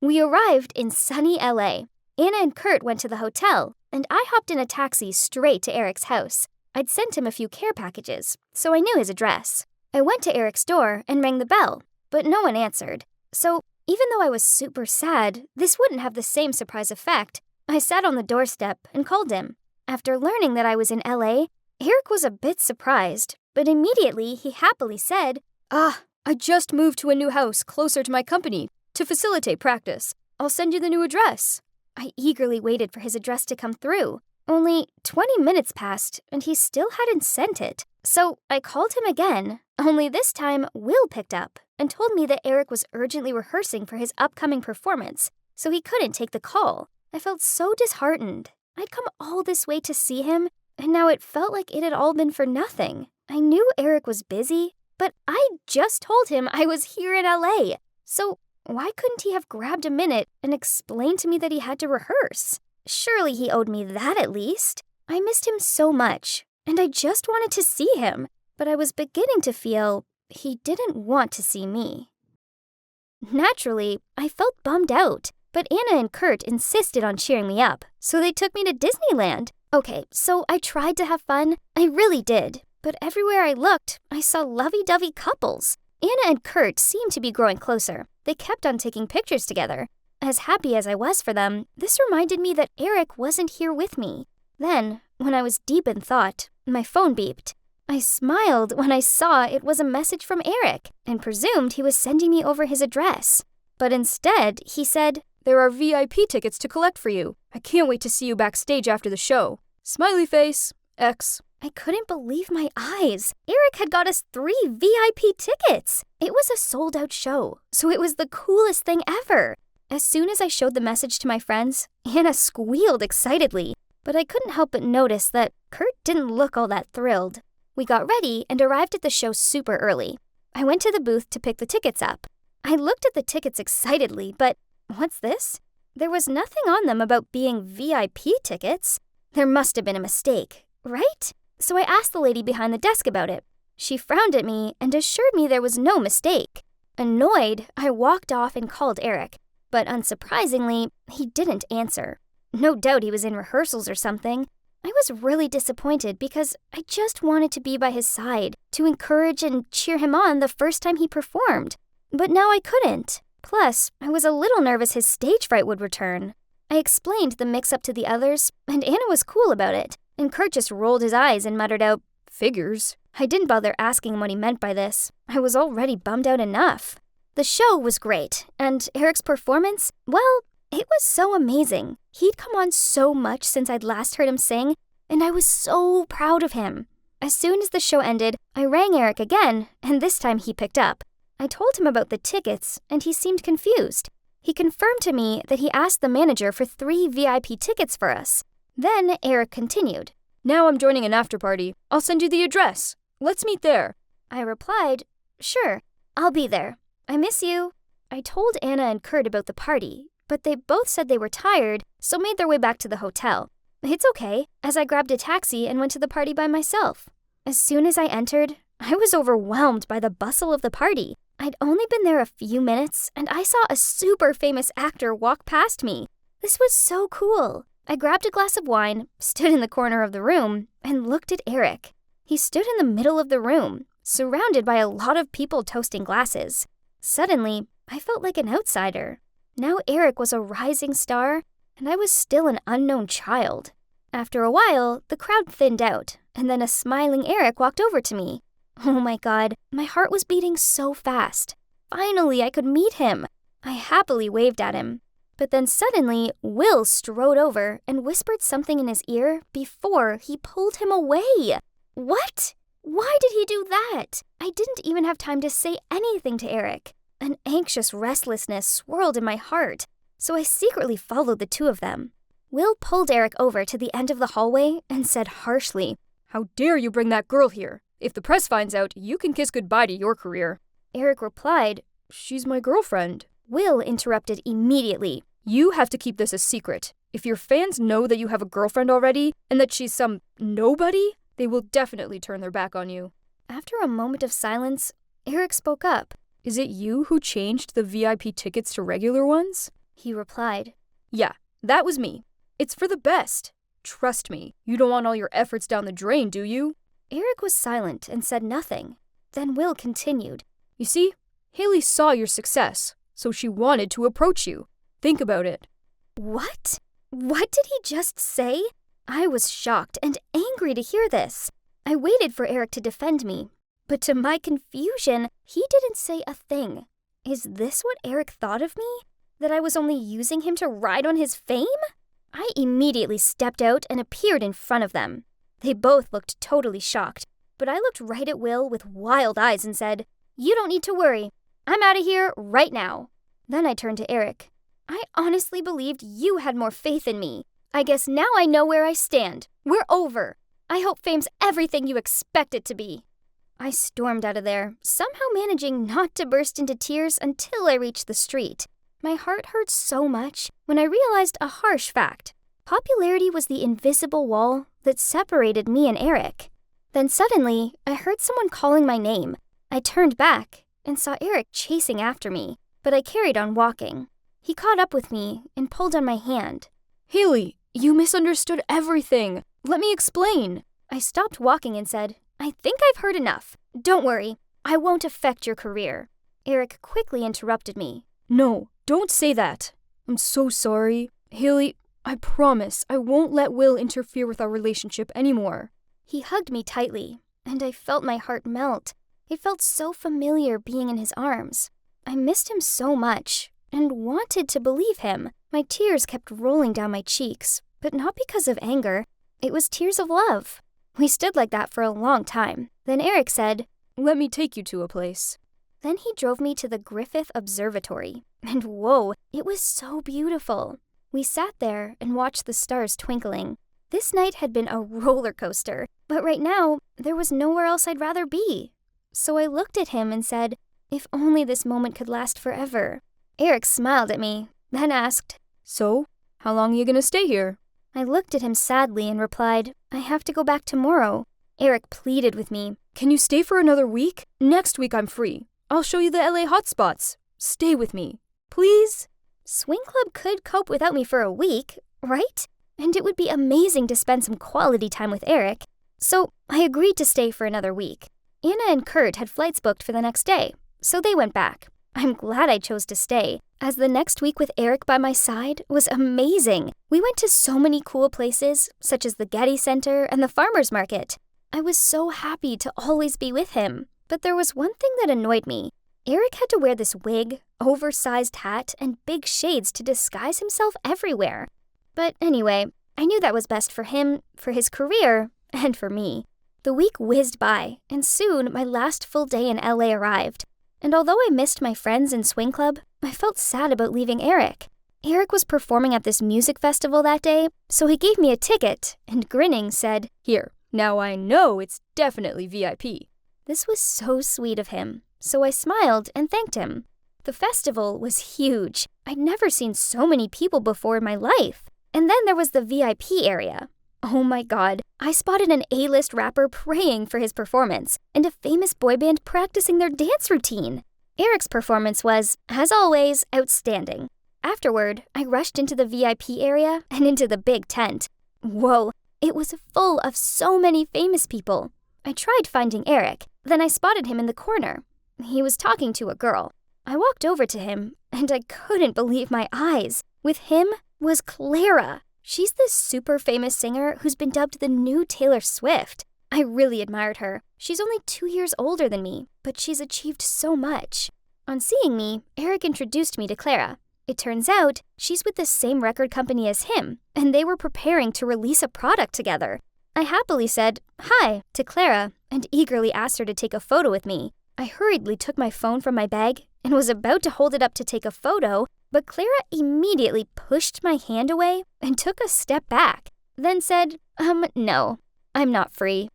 We arrived in sunny LA. Anna and Kurt went to the hotel, and I hopped in a taxi straight to Eric's house. I'd sent him a few care packages, so I knew his address. I went to Eric's door and rang the bell, but no one answered. So, even though I was super sad, this wouldn't have the same surprise effect. I sat on the doorstep and called him. After learning that I was in LA, Eric was a bit surprised, but immediately he happily said, I just moved to a new house closer to my company to facilitate practice. I'll send you the new address." I eagerly waited for his address to come through. Only 20 minutes passed, and he still hadn't sent it. So I called him again, only this time Will picked up and told me that Eric was urgently rehearsing for his upcoming performance, so he couldn't take the call. I felt so disheartened. I'd come all this way to see him, and now it felt like it had all been for nothing. I knew Eric was busy, but I just told him I was here in LA. So why couldn't he have grabbed a minute and explained to me that he had to rehearse? Surely he owed me that at least. I missed him so much, and I just wanted to see him, but I was beginning to feel he didn't want to see me. Naturally, I felt bummed out. But Anna and Kurt insisted on cheering me up, so they took me to Disneyland. Okay, so I tried to have fun. I really did. But everywhere I looked, I saw lovey-dovey couples. Anna and Kurt seemed to be growing closer. They kept on taking pictures together. As happy as I was for them, this reminded me that Eric wasn't here with me. Then, when I was deep in thought, my phone beeped. I smiled when I saw it was a message from Eric and presumed he was sending me over his address. But instead, he said, "There are VIP tickets to collect for you. I can't wait to see you backstage after the show. Smiley face, X." I couldn't believe my eyes. Eric had got us 3 VIP tickets. It was a sold-out show, so it was the coolest thing ever. As soon as I showed the message to my friends, Anna squealed excitedly, but I couldn't help but notice that Kurt didn't look all that thrilled. We got ready and arrived at the show super early. I went to the booth to pick the tickets up. I looked at the tickets excitedly, but what's this? There was nothing on them about being VIP tickets. There must have been a mistake, right? So I asked the lady behind the desk about it. She frowned at me and assured me there was no mistake. Annoyed, I walked off and called Eric, but unsurprisingly, he didn't answer. No doubt he was in rehearsals or something. I was really disappointed because I just wanted to be by his side, to encourage and cheer him on the first time he performed. But now I couldn't. Plus, I was a little nervous his stage fright would return. I explained the mix-up to the others, and Anna was cool about it, and Kurt just rolled his eyes and muttered out, "Figures." I didn't bother asking him what he meant by this. I was already bummed out enough. The show was great, and Eric's performance, well, it was so amazing. He'd come on so much since I'd last heard him sing, and I was so proud of him. As soon as the show ended, I rang Eric again, and this time he picked up. I told him about the tickets, and he seemed confused. He confirmed to me that he asked the manager for 3 VIP tickets for us. Then Eric continued. "Now I'm joining an after party. I'll send you the address. Let's meet there." I replied, "Sure, I'll be there. I miss you." I told Anna and Kurt about the party, but they both said they were tired, so made their way back to the hotel. It's okay, as I grabbed a taxi and went to the party by myself. As soon as I entered, I was overwhelmed by the bustle of the party. I'd only been there a few minutes, and I saw a super famous actor walk past me. This was so cool. I grabbed a glass of wine, stood in the corner of the room, and looked at Eric. He stood in the middle of the room, surrounded by a lot of people toasting glasses. Suddenly, I felt like an outsider. Now Eric was a rising star, and I was still an unknown child. After a while, the crowd thinned out, and then a smiling Eric walked over to me. Oh my God, my heart was beating so fast. Finally, I could meet him. I happily waved at him. But then suddenly, Will strode over and whispered something in his ear before he pulled him away. What? Why did he do that? I didn't even have time to say anything to Eric. An anxious restlessness swirled in my heart, so I secretly followed the two of them. Will pulled Eric over to the end of the hallway and said harshly, "How dare you bring that girl here? If the press finds out, you can kiss goodbye to your career." Eric replied, "She's my girlfriend." Will interrupted immediately. "You have to keep this a secret. If your fans know that you have a girlfriend already and that she's some nobody, they will definitely turn their back on you." After a moment of silence, Eric spoke up. "Is it you who changed the VIP tickets to regular ones?" He replied, "Yeah, that was me. It's for the best. Trust me, you don't want all your efforts down the drain, do you?" Eric was silent and said nothing. Then Will continued, "You see, Haley saw your success, so she wanted to approach you. Think about it." What? What did he just say? I was shocked and angry to hear this. I waited for Eric to defend me, but to my confusion, he didn't say a thing. Is this what Eric thought of me? That I was only using him to ride on his fame? I immediately stepped out and appeared in front of them. They both looked totally shocked, but I looked right at Will with wild eyes and said, "You don't need to worry. I'm out of here right now." Then I turned to Eric. "I honestly believed you had more faith in me. I guess now I know where I stand. We're over. I hope fame's everything you expect it to be." I stormed out of there, somehow managing not to burst into tears until I reached the street. My heart hurt so much when I realized a harsh fact. Popularity was the invisible wall that separated me and Eric. Then suddenly, I heard someone calling my name. I turned back and saw Eric chasing after me, but I carried on walking. He caught up with me and pulled on my hand. Haley, you misunderstood everything. Let me explain. I stopped walking and said, I think I've heard enough. Don't worry, I won't affect your career. Eric quickly interrupted me. No, don't say that. I'm so sorry. Haley, I promise I won't let Will interfere with our relationship anymore. He hugged me tightly, and I felt my heart melt. It felt so familiar being in his arms. I missed him so much and wanted to believe him. My tears kept rolling down my cheeks, but not because of anger. It was tears of love. We stood like that for a long time. Then Eric said, Let me take you to a place. Then he drove me to the Griffith Observatory. And whoa, it was so beautiful. We sat there and watched the stars twinkling. This night had been a roller coaster, but right now, there was nowhere else I'd rather be. So I looked at him and said, if only this moment could last forever. Eric smiled at me, then asked, So, how long are you gonna stay here? I looked at him sadly and replied, I have to go back tomorrow. Eric pleaded with me. Can you stay for another week? Next week I'm free. I'll show you the LA hotspots. Stay with me, please? Swing Club could cope without me for a week, right? And it would be amazing to spend some quality time with Eric. So I agreed to stay for another week. Anna and Kurt had flights booked for the next day, so they went back. I'm glad I chose to stay, as the next week with Eric by my side was amazing. We went to so many cool places, such as the Getty Center and the Farmers Market. I was so happy to always be with him. But there was one thing that annoyed me. Eric had to wear this wig, oversized hat, and big shades to disguise himself everywhere. But anyway, I knew that was best for him, for his career, and for me. The week whizzed by, and soon my last full day in LA arrived. And although I missed my friends in Swing Club, I felt sad about leaving Eric. Eric was performing at this music festival that day, so he gave me a ticket, and grinning said, Here, now I know it's definitely VIP. This was so sweet of him, so I smiled and thanked him. The festival was huge. I'd never seen so many people before in my life. And then there was the VIP area. Oh my god, I spotted an A-list rapper praying for his performance, and a famous boy band practicing their dance routine. Eric's performance was, as always, outstanding. Afterward, I rushed into the VIP area and into the big tent. Whoa, it was full of so many famous people. I tried finding Eric, then I spotted him in the corner. He was talking to a girl. I walked over to him, and I couldn't believe my eyes. With him was Clara. She's this super famous singer who's been dubbed the new Taylor Swift. I really admired her. She's only 2 years older than me, but she's achieved so much. On seeing me, Eric introduced me to Clara. It turns out she's with the same record company as him, and they were preparing to release a product together. I happily said, hi, to Clara, and eagerly asked her to take a photo with me. I hurriedly took my phone from my bag and was about to hold it up to take a photo, but Clara immediately pushed my hand away and took a step back, then said, no, I'm not free.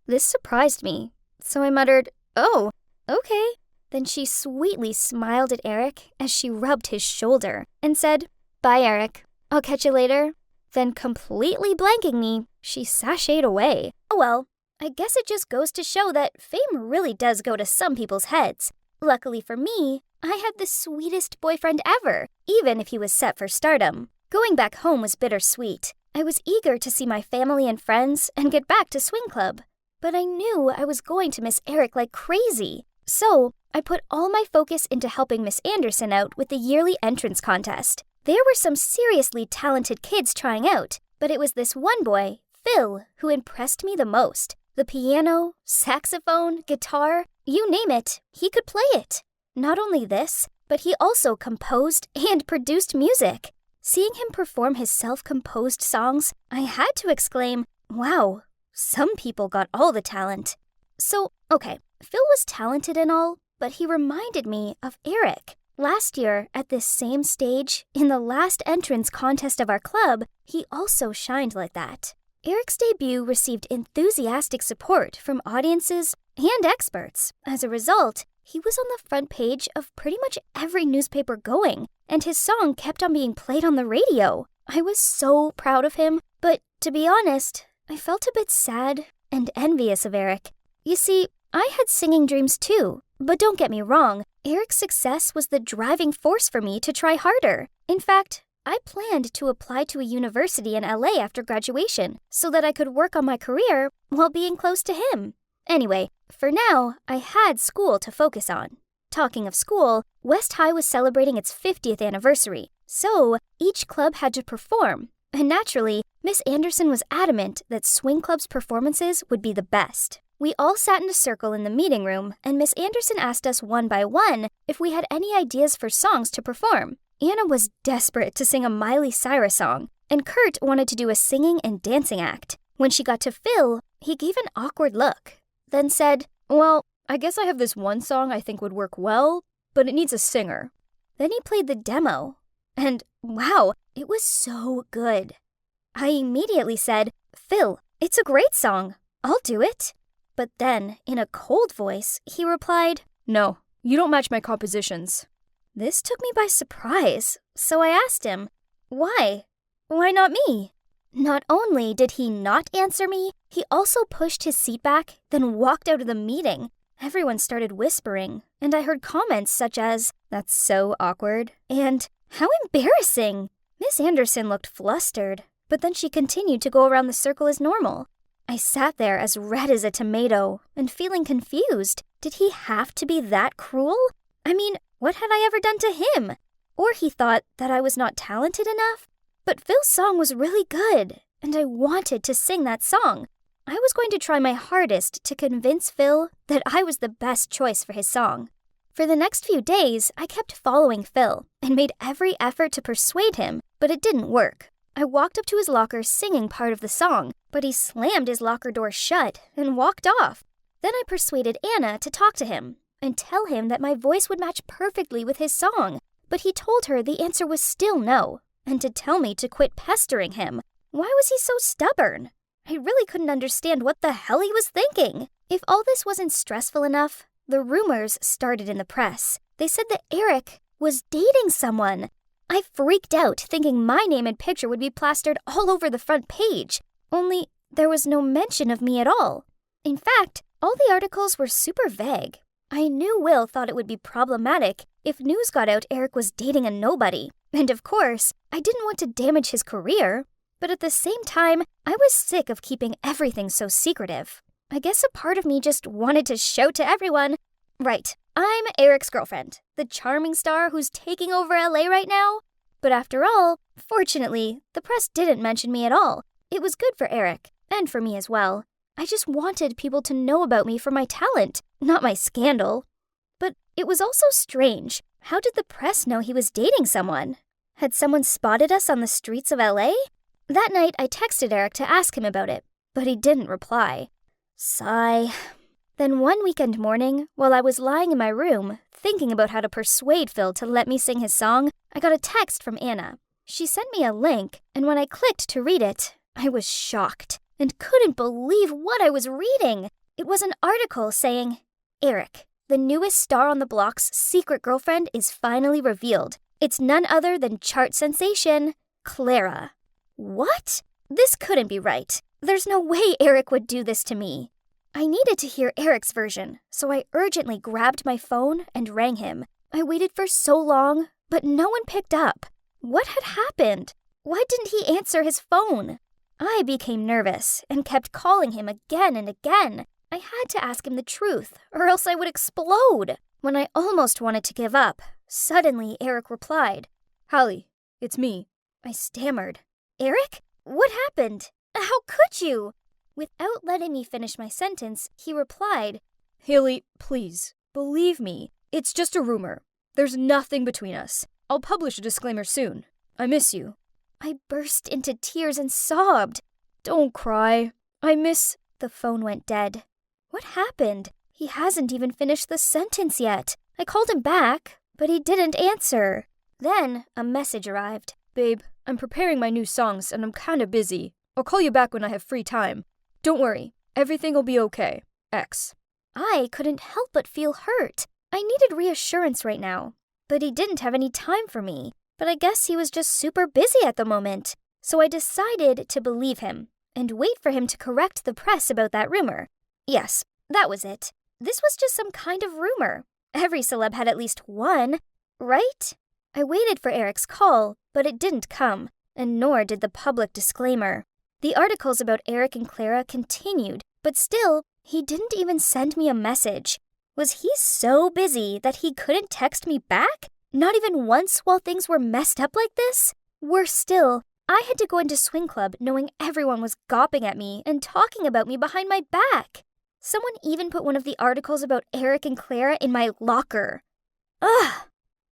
This surprised me, so I muttered, oh, okay. Then she sweetly smiled at Eric as she rubbed his shoulder and said, bye, Eric. I'll catch you later. Then completely blanking me, she sashayed away. Oh well, I guess it just goes to show that fame really does go to some people's heads. Luckily for me, I had the sweetest boyfriend ever, even if he was set for stardom. Going back home was bittersweet. I was eager to see my family and friends and get back to Swing Club. But I knew I was going to miss Eric like crazy. So I put all my focus into helping Miss Anderson out with the yearly entrance contest. There were some seriously talented kids trying out, but it was this one boy, Phil, who impressed me the most. The piano, saxophone, guitar, you name it, he could play it. Not only this, but he also composed and produced music. Seeing him perform his self-composed songs, I had to exclaim, wow, some people got all the talent. So, okay, Phil was talented and all, but he reminded me of Eric. Last year, at this same stage, in the last entrance contest of our club, he also shined like that. Eric's debut received enthusiastic support from audiences and experts. As a result, he was on the front page of pretty much every newspaper going, and his song kept on being played on the radio. I was so proud of him, but to be honest, I felt a bit sad and envious of Eric. You see, I had singing dreams too, but don't get me wrong, Eric's success was the driving force for me to try harder. In fact, I planned to apply to a university in LA after graduation so that I could work on my career while being close to him. Anyway, for now, I had school to focus on. Talking of school, West High was celebrating its 50th anniversary, so each club had to perform. And naturally, Miss Anderson was adamant that Swing Club's performances would be the best. We all sat in a circle in the meeting room, and Miss Anderson asked us one by one if we had any ideas for songs to perform. Anna was desperate to sing a Miley Cyrus song, and Kurt wanted to do a singing and dancing act. When she got to Phil, he gave an awkward look, then said, "Well, I guess I have this one song I think would work well, but it needs a singer." Then he played the demo, and wow, it was so good. I immediately said, "Phil, it's a great song. I'll do it." But then, in a cold voice, he replied, "No, you don't match my compositions." This took me by surprise, so I asked him, "Why? Why not me?" Not only did he not answer me, he also pushed his seat back, then walked out of the meeting. Everyone started whispering, and I heard comments such as, "That's so awkward," and "How embarrassing." Miss Anderson looked flustered, but then she continued to go around the circle as normal. I sat there as red as a tomato and feeling confused. Did he have to be that cruel? I mean, what had I ever done to him? Or he thought that I was not talented enough? But Phil's song was really good, and I wanted to sing that song. I was going to try my hardest to convince Phil that I was the best choice for his song. For the next few days, I kept following Phil and made every effort to persuade him, but it didn't work. I walked up to his locker singing part of the song, but he slammed his locker door shut and walked off. Then I persuaded Anna to talk to him and tell him that my voice would match perfectly with his song, but he told her the answer was still no, and to tell me to quit pestering him. Why was he so stubborn? I really couldn't understand what the hell he was thinking. If all this wasn't stressful enough, the rumors started in the press. They said that Eric was dating someone. I freaked out, thinking my name and picture would be plastered all over the front page. Only there was no mention of me at all. In fact, all the articles were super vague. I knew Will thought it would be problematic if news got out Eric was dating a nobody. And of course, I didn't want to damage his career. But at the same time, I was sick of keeping everything so secretive. I guess a part of me just wanted to shout to everyone, "Right, I'm Eric's girlfriend, the charming star who's taking over LA right now." But after all, fortunately, the press didn't mention me at all. It was good for Eric, and for me as well. I just wanted people to know about me for my talent, not my scandal. But it was also strange. How did the press know he was dating someone? Had someone spotted us on the streets of LA? That night, I texted Eric to ask him about it, but he didn't reply. Sigh. Then one weekend morning, while I was lying in my room, thinking about how to persuade Phil to let me sing his song, I got a text from Anna. She sent me a link, and when I clicked to read it, I was shocked and couldn't believe what I was reading. It was an article saying, "Eric, the newest star on the block's secret girlfriend is finally revealed. It's none other than chart sensation, Clara." What? This couldn't be right. There's no way Eric would do this to me. I needed to hear Eric's version, so I urgently grabbed my phone and rang him. I waited for so long, but no one picked up. What had happened? Why didn't he answer his phone? I became nervous and kept calling him again and again. I had to ask him the truth, or else I would explode. When I almost wanted to give up, suddenly Eric replied. "Hallie, it's me." I stammered. "Eric? What happened? How could you?" Without letting me finish my sentence, he replied, "Haley, please, believe me. It's just a rumor. There's nothing between us. I'll publish a disclaimer soon. I miss you." I burst into tears and sobbed. "Don't cry. I miss..." The phone went dead. What happened? He hasn't even finished the sentence yet. I called him back, but he didn't answer. Then a message arrived. "Babe, I'm preparing my new songs and I'm kinda busy. I'll call you back when I have free time. Don't worry, everything will be okay. X." I couldn't help but feel hurt. I needed reassurance right now. But he didn't have any time for me. But I guess he was just super busy at the moment. So I decided to believe him and wait for him to correct the press about that rumor. Yes, that was it. This was just some kind of rumor. Every celeb had at least one, right? I waited for Eric's call, but it didn't come, and nor did the public disclaimer. The articles about Eric and Clara continued, but still, he didn't even send me a message. Was he so busy that he couldn't text me back? Not even once while things were messed up like this? Worse still, I had to go into swing club knowing everyone was gawping at me and talking about me behind my back. Someone even put one of the articles about Eric and Clara in my locker. Ugh!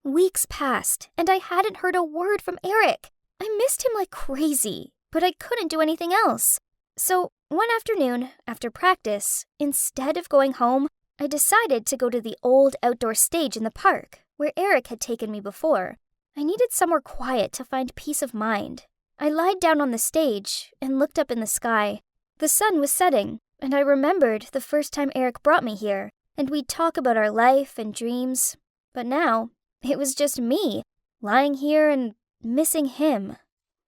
Weeks passed, and I hadn't heard a word from Eric. I missed him like crazy, but I couldn't do anything else. So, one afternoon, after practice, instead of going home, I decided to go to the old outdoor stage in the park, where Eric had taken me before. I needed somewhere quiet to find peace of mind. I lied down on the stage and looked up in the sky. The sun was setting, and I remembered the first time Eric brought me here, and we'd talk about our life and dreams. But now, it was just me, lying here and missing him.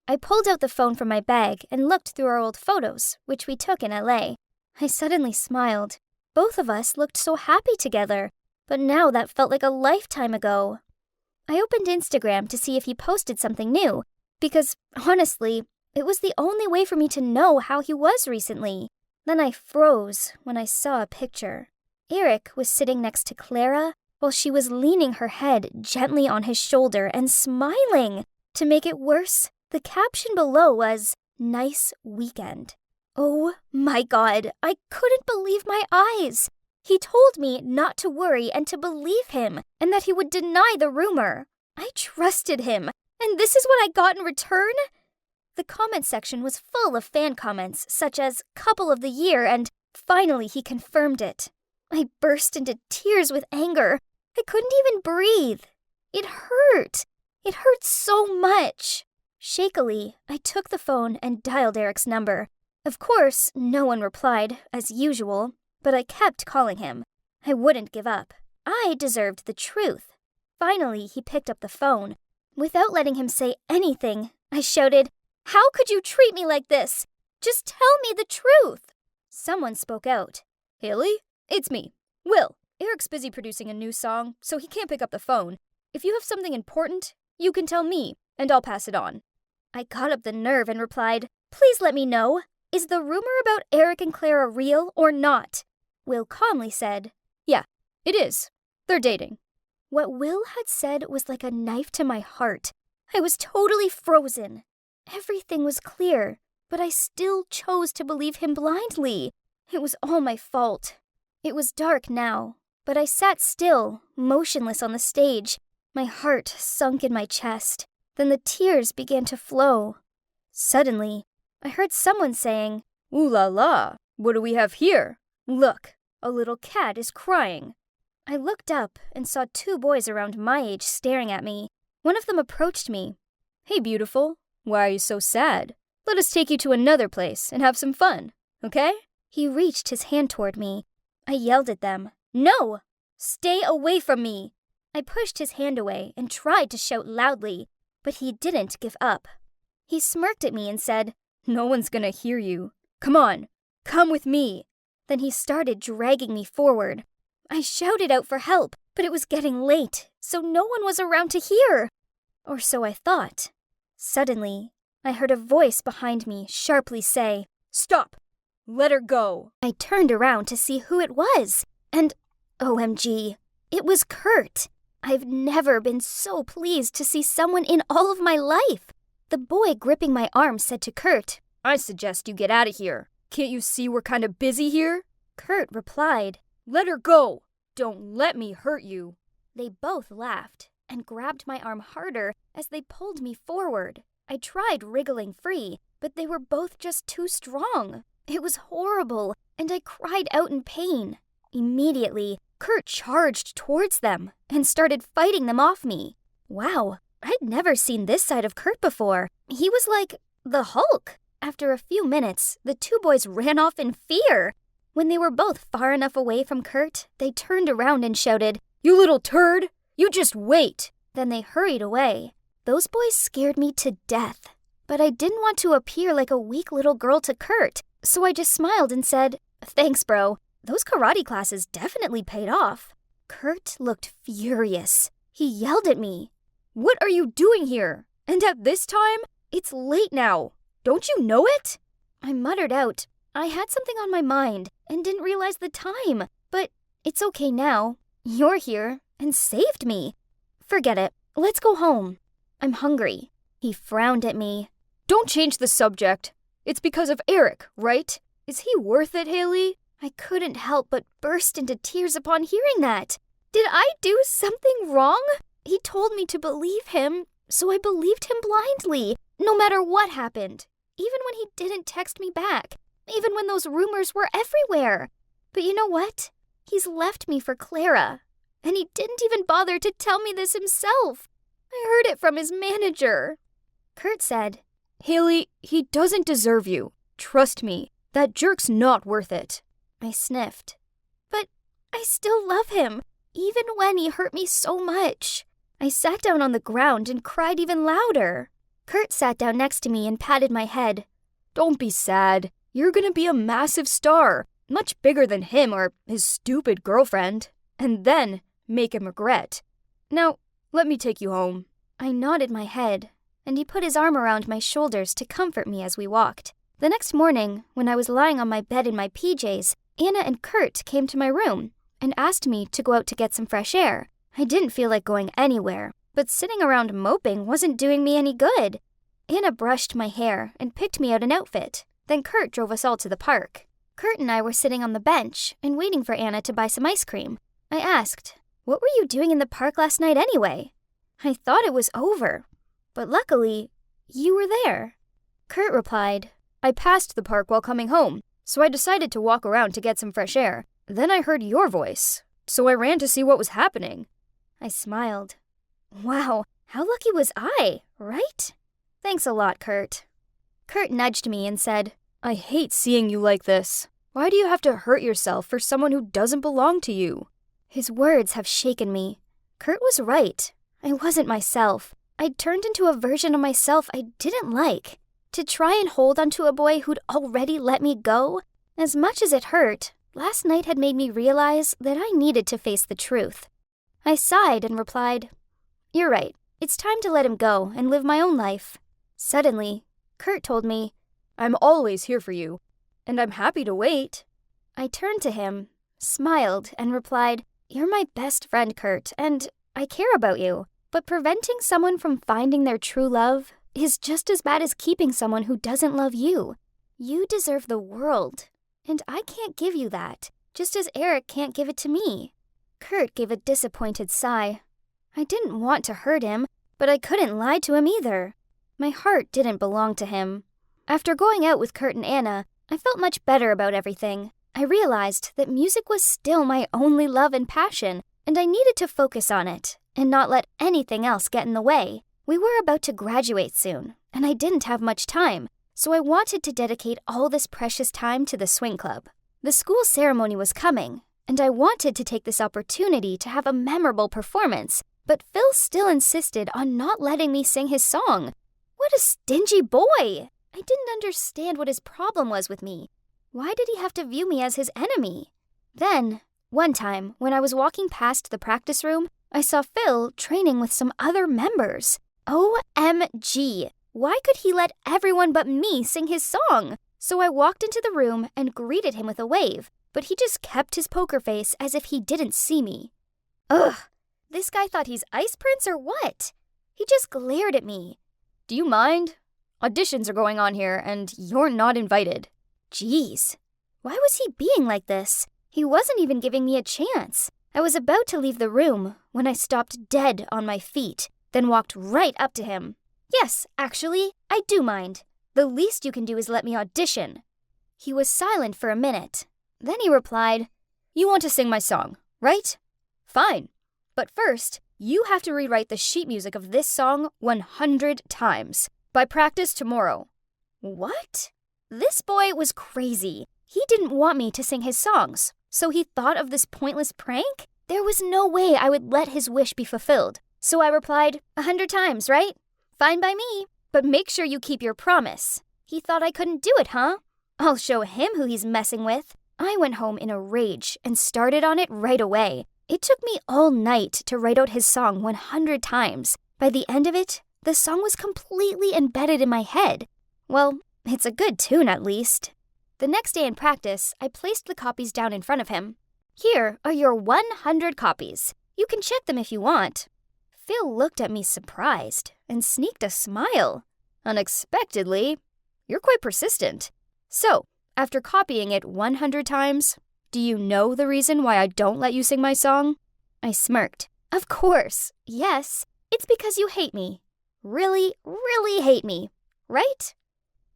I pulled out the phone from my bag and looked through our old photos, which we took in LA. I suddenly smiled. Both of us looked so happy together, but now that felt like a lifetime ago. I opened Instagram to see if he posted something new, because, honestly, it was the only way for me to know how he was recently. Then I froze when I saw a picture. Eric was sitting next to Clara while she was leaning her head gently on his shoulder and smiling. To make it worse, the caption below was, "Nice weekend." Oh my God, I couldn't believe my eyes. He told me not to worry and to believe him, and that he would deny the rumor. I trusted him, and this is what I got in return? The comment section was full of fan comments, such as "couple of the year" and "finally he confirmed it." I burst into tears with anger. I couldn't even breathe. It hurt. It hurt so much. Shakily, I took the phone and dialed Eric's number. Of course, no one replied, as usual, but I kept calling him. I wouldn't give up. I deserved the truth. Finally, he picked up the phone. Without letting him say anything, I shouted, "How could you treat me like this? Just tell me the truth." Someone spoke out. "Haley, it's me, Will. Eric's busy producing a new song, so he can't pick up the phone. If you have something important, you can tell me, and I'll pass it on." I got up the nerve and replied, "Please let me know. Is the rumor about Eric and Clara real or not?" Will calmly said, "Yeah, it is. They're dating." What Will had said was like a knife to my heart. I was totally frozen. Everything was clear, but I still chose to believe him blindly. It was all my fault. It was dark now, but I sat still, motionless on the stage. My heart sunk in my chest. Then the tears began to flow. Suddenly, I heard someone saying, "Ooh la la, what do we have here? Look, a little cat is crying." I looked up and saw two boys around my age staring at me. One of them approached me. "Hey, beautiful, why are you so sad? Let us take you to another place and have some fun, okay?" He reached his hand toward me. I yelled at them, "No! Stay away from me!" I pushed his hand away and tried to shout loudly, but he didn't give up. He smirked at me and said, "No one's gonna hear you. Come on, come with me." Then he started dragging me forward. I shouted out for help, but it was getting late, so no one was around to hear. Or so I thought. Suddenly, I heard a voice behind me sharply say, "Stop! Let her go!" I turned around to see who it was, and OMG, it was Kurt. I've never been so pleased to see someone in all of my life. The boy gripping my arm said to Kurt, "I suggest you get out of here. Can't you see we're kind of busy here?" Kurt replied, "Let her go! Don't let me hurt you." They both laughed and grabbed my arm harder as they pulled me forward. I tried wriggling free, but they were both just too strong. It was horrible, and I cried out in pain. Immediately, Kurt charged towards them and started fighting them off me. Wow, I'd never seen this side of Kurt before. He was like the Hulk. After a few minutes, the two boys ran off in fear. When they were both far enough away from Kurt, they turned around and shouted, "You little turd! You just wait!" Then they hurried away. Those boys scared me to death. But I didn't want to appear like a weak little girl to Kurt, so I just smiled and said, "Thanks, bro. Those karate classes definitely paid off." Kurt looked furious. He yelled at me. What are you doing here? And at this time? It's late now. Don't you know it? I muttered out, I had something on my mind and didn't realize the time, but it's okay now. You're here and saved me. Forget it. Let's go home. I'm hungry. He frowned at me. Don't change the subject. It's because of Eric, right? Is he worth it, Haley? I couldn't help but burst into tears upon hearing that. Did I do something wrong? He told me to believe him, so I believed him blindly, no matter what happened. Even when he didn't text me back. Even when those rumors were everywhere. But you know what? He's left me for Clara. And he didn't even bother to tell me this himself. I heard it from his manager. Kurt said, Haley, he doesn't deserve you. Trust me, that jerk's not worth it. I sniffed. But I still love him, even when he hurt me so much. I sat down on the ground and cried even louder. Kurt sat down next to me and patted my head. Don't be sad. You're gonna be a massive star, much bigger than him or his stupid girlfriend. And then make him regret. Now, let me take you home. I nodded my head, and he put his arm around my shoulders to comfort me as we walked. The next morning, when I was lying on my bed in my PJs, Anna and Kurt came to my room and asked me to go out to get some fresh air. I didn't feel like going anywhere, but sitting around moping wasn't doing me any good. Anna brushed my hair and picked me out an outfit. Then Kurt drove us all to the park. Kurt and I were sitting on the bench and waiting for Anna to buy some ice cream. I asked, "What were you doing in the park last night anyway?" I thought it was over, but luckily, you were there. Kurt replied, I passed the park while coming home, so I decided to walk around to get some fresh air. Then I heard your voice, so I ran to see what was happening. I smiled. Wow, how lucky was I, right? Thanks a lot, Kurt. Kurt nudged me and said, I hate seeing you like this. Why do you have to hurt yourself for someone who doesn't belong to you? His words have shaken me. Kurt was right. I wasn't myself. I'd turned into a version of myself I didn't like. To try and hold onto a boy who'd already let me go? As much as it hurt, last night had made me realize that I needed to face the truth. I sighed and replied, You're right. It's time to let him go and live my own life. Suddenly, Kurt told me, I'm always here for you, and I'm happy to wait. I turned to him, smiled, and replied, You're my best friend, Kurt, and I care about you. But preventing someone from finding their true love is just as bad as keeping someone who doesn't love you. You deserve the world, and I can't give you that, just as Eric can't give it to me. Kurt gave a disappointed sigh. I didn't want to hurt him, but I couldn't lie to him either. My heart didn't belong to him. After going out with Kurt and Anna, I felt much better about everything. I realized that music was still my only love and passion, and I needed to focus on it and not let anything else get in the way. We were about to graduate soon, and I didn't have much time, so I wanted to dedicate all this precious time to the swing club. The school ceremony was coming, and I wanted to take this opportunity to have a memorable performance, but Phil still insisted on not letting me sing his song. What a stingy boy! I didn't understand what his problem was with me. Why did he have to view me as his enemy? Then, one time, when I was walking past the practice room, I saw Phil training with some other members. OMG! Why could he let everyone but me sing his song? So I walked into the room and greeted him with a wave, but he just kept his poker face as if he didn't see me. Ugh! This guy thought he's Ice Prince or what? He just glared at me. Do you mind? Auditions are going on here, and you're not invited. Jeez. Why was he being like this? He wasn't even giving me a chance. I was about to leave the room when I stopped dead on my feet, then walked right up to him. Yes, actually, I do mind. The least you can do is let me audition. He was silent for a minute. Then he replied, You want to sing my song, right? Fine. But first, you have to rewrite the sheet music of this song 100 times. By practice tomorrow. What? This boy was crazy. He didn't want me to sing his songs, so he thought of this pointless prank? There was no way I would let his wish be fulfilled. So I replied, 100 times, right? Fine by me, but make sure you keep your promise. He thought I couldn't do it, huh? I'll show him who he's messing with. I went home in a rage and started on it right away. It took me all night to write out his song 100 times. By the end of it, the song was completely embedded in my head. Well, it's a good tune at least. The next day in practice, I placed the copies down in front of him. Here are your 100 copies. You can check them if you want. Phil looked at me surprised and sneaked a smile. Unexpectedly, you're quite persistent. So, after copying it 100 times, do you know the reason why I don't let you sing my song? I smirked. Of course, yes. It's because you hate me. Really, really hate me, right?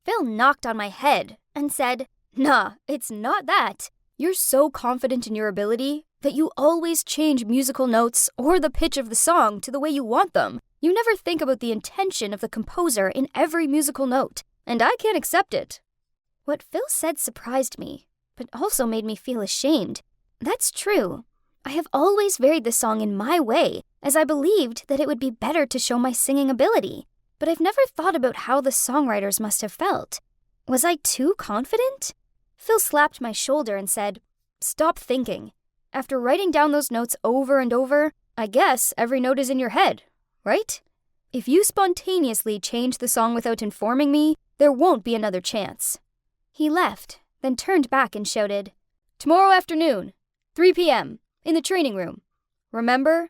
Phil knocked on my head and said, Nah, it's not that. You're so confident in your ability that you always change musical notes or the pitch of the song to the way you want them. You never think about the intention of the composer in every musical note, and I can't accept it. What Phil said surprised me, but also made me feel ashamed. That's true. I have always varied the song in my way, as I believed that it would be better to show my singing ability. But I've never thought about how the songwriters must have felt. Was I too confident? Phil slapped my shoulder and said, Stop thinking. After writing down those notes over and over, I guess every note is in your head, right? If you spontaneously change the song without informing me, there won't be another chance. He left, then turned back and shouted, Tomorrow afternoon, 3 p.m., in the training room. Remember?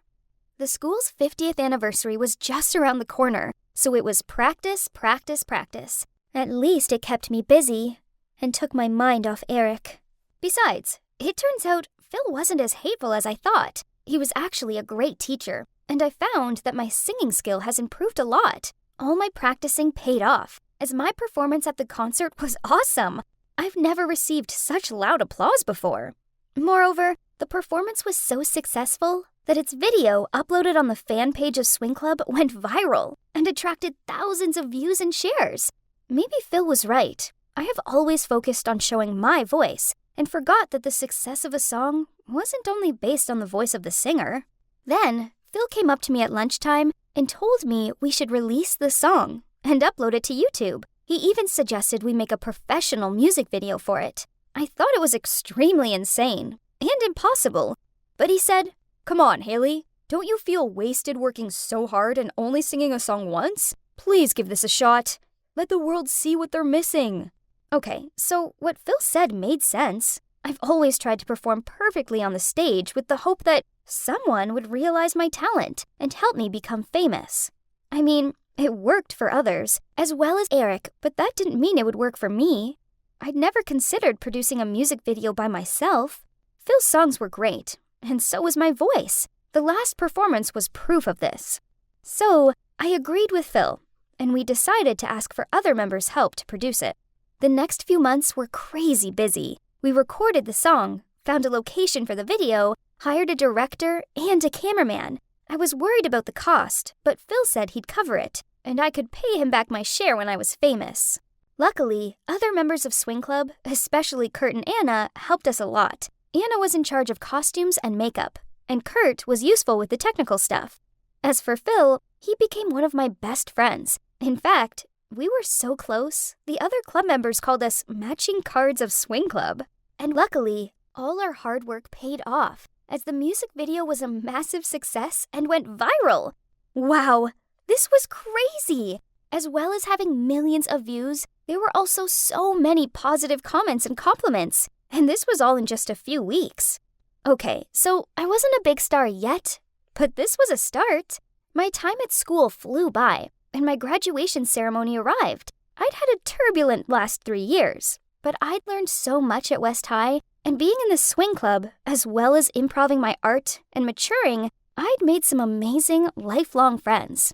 The school's 50th anniversary was just around the corner, so it was practice, practice, practice. At least it kept me busy and took my mind off Eric. Besides, it turns out Phil wasn't as hateful as I thought. He was actually a great teacher, and I found that my singing skill has improved a lot. All my practicing paid off, as my performance at the concert was awesome. I've never received such loud applause before. Moreover, the performance was so successful that its video uploaded on the fan page of Swing Club went viral and attracted thousands of views and shares. Maybe Phil was right. I have always focused on showing my voice and forgot that the success of a song wasn't only based on the voice of the singer. Then, Phil came up to me at lunchtime and told me we should release the song and upload it to YouTube. He even suggested we make a professional music video for it. I thought it was extremely insane and impossible, but he said, Come on, Haley. Don't you feel wasted working so hard and only singing a song once? Please give this a shot. Let the world see what they're missing. Okay, so what Phil said made sense. I've always tried to perform perfectly on the stage with the hope that someone would realize my talent and help me become famous. I mean, it worked for others, as well as Eric, but that didn't mean it would work for me. I'd never considered producing a music video by myself. Phil's songs were great, and so was my voice. The last performance was proof of this. So, I agreed with Phil, and we decided to ask for other members' help to produce it. The next few months were crazy busy. We recorded the song, found a location for the video, hired a director and a cameraman. I was worried about the cost, but Phil said he'd cover it, and I could pay him back my share when I was famous. Luckily, other members of Swing Club, especially Kurt and Anna, helped us a lot. Anna was in charge of costumes and makeup, and Kurt was useful with the technical stuff. As for Phil, he became one of my best friends. In fact, we were so close, the other club members called us matching cards of Swing Club. And luckily, all our hard work paid off, as the music video was a massive success and went viral. Wow, this was crazy! As well as having millions of views, there were also so many positive comments and compliments, and this was all in just a few weeks. Okay, so I wasn't a big star yet, but this was a start. My time at school flew by, and my graduation ceremony arrived. I'd had a turbulent last 3 years, but I'd learned so much at West High, and being in the Swing Club, as well as improving my art and maturing, I'd made some amazing, lifelong friends.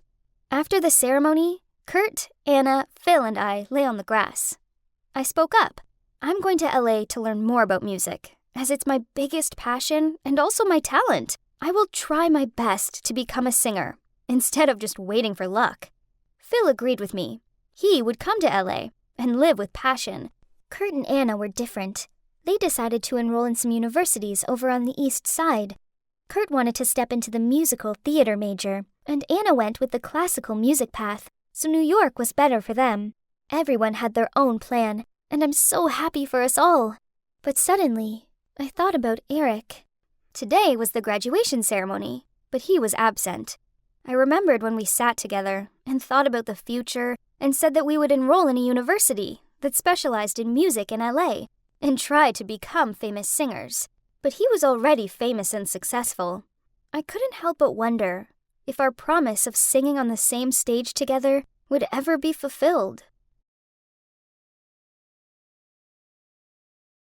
After the ceremony, Kurt, Anna, Phil, and I lay on the grass. I spoke up. I'm going to LA to learn more about music, as it's my biggest passion and also my talent. I will try my best to become a singer, instead of just waiting for luck. Phil agreed with me. He would come to LA and live with passion. Kurt and Anna were different. They decided to enroll in some universities over on the east side. Kurt wanted to step into the musical theater major, and Anna went with the classical music path, so New York was better for them. Everyone had their own plan, and I'm so happy for us all. But suddenly, I thought about Eric. Today was the graduation ceremony, but he was absent. I remembered when we sat together and thought about the future and said that we would enroll in a university that specialized in music in LA and try to become famous singers. But he was already famous and successful. I couldn't help but wonder if our promise of singing on the same stage together would ever be fulfilled.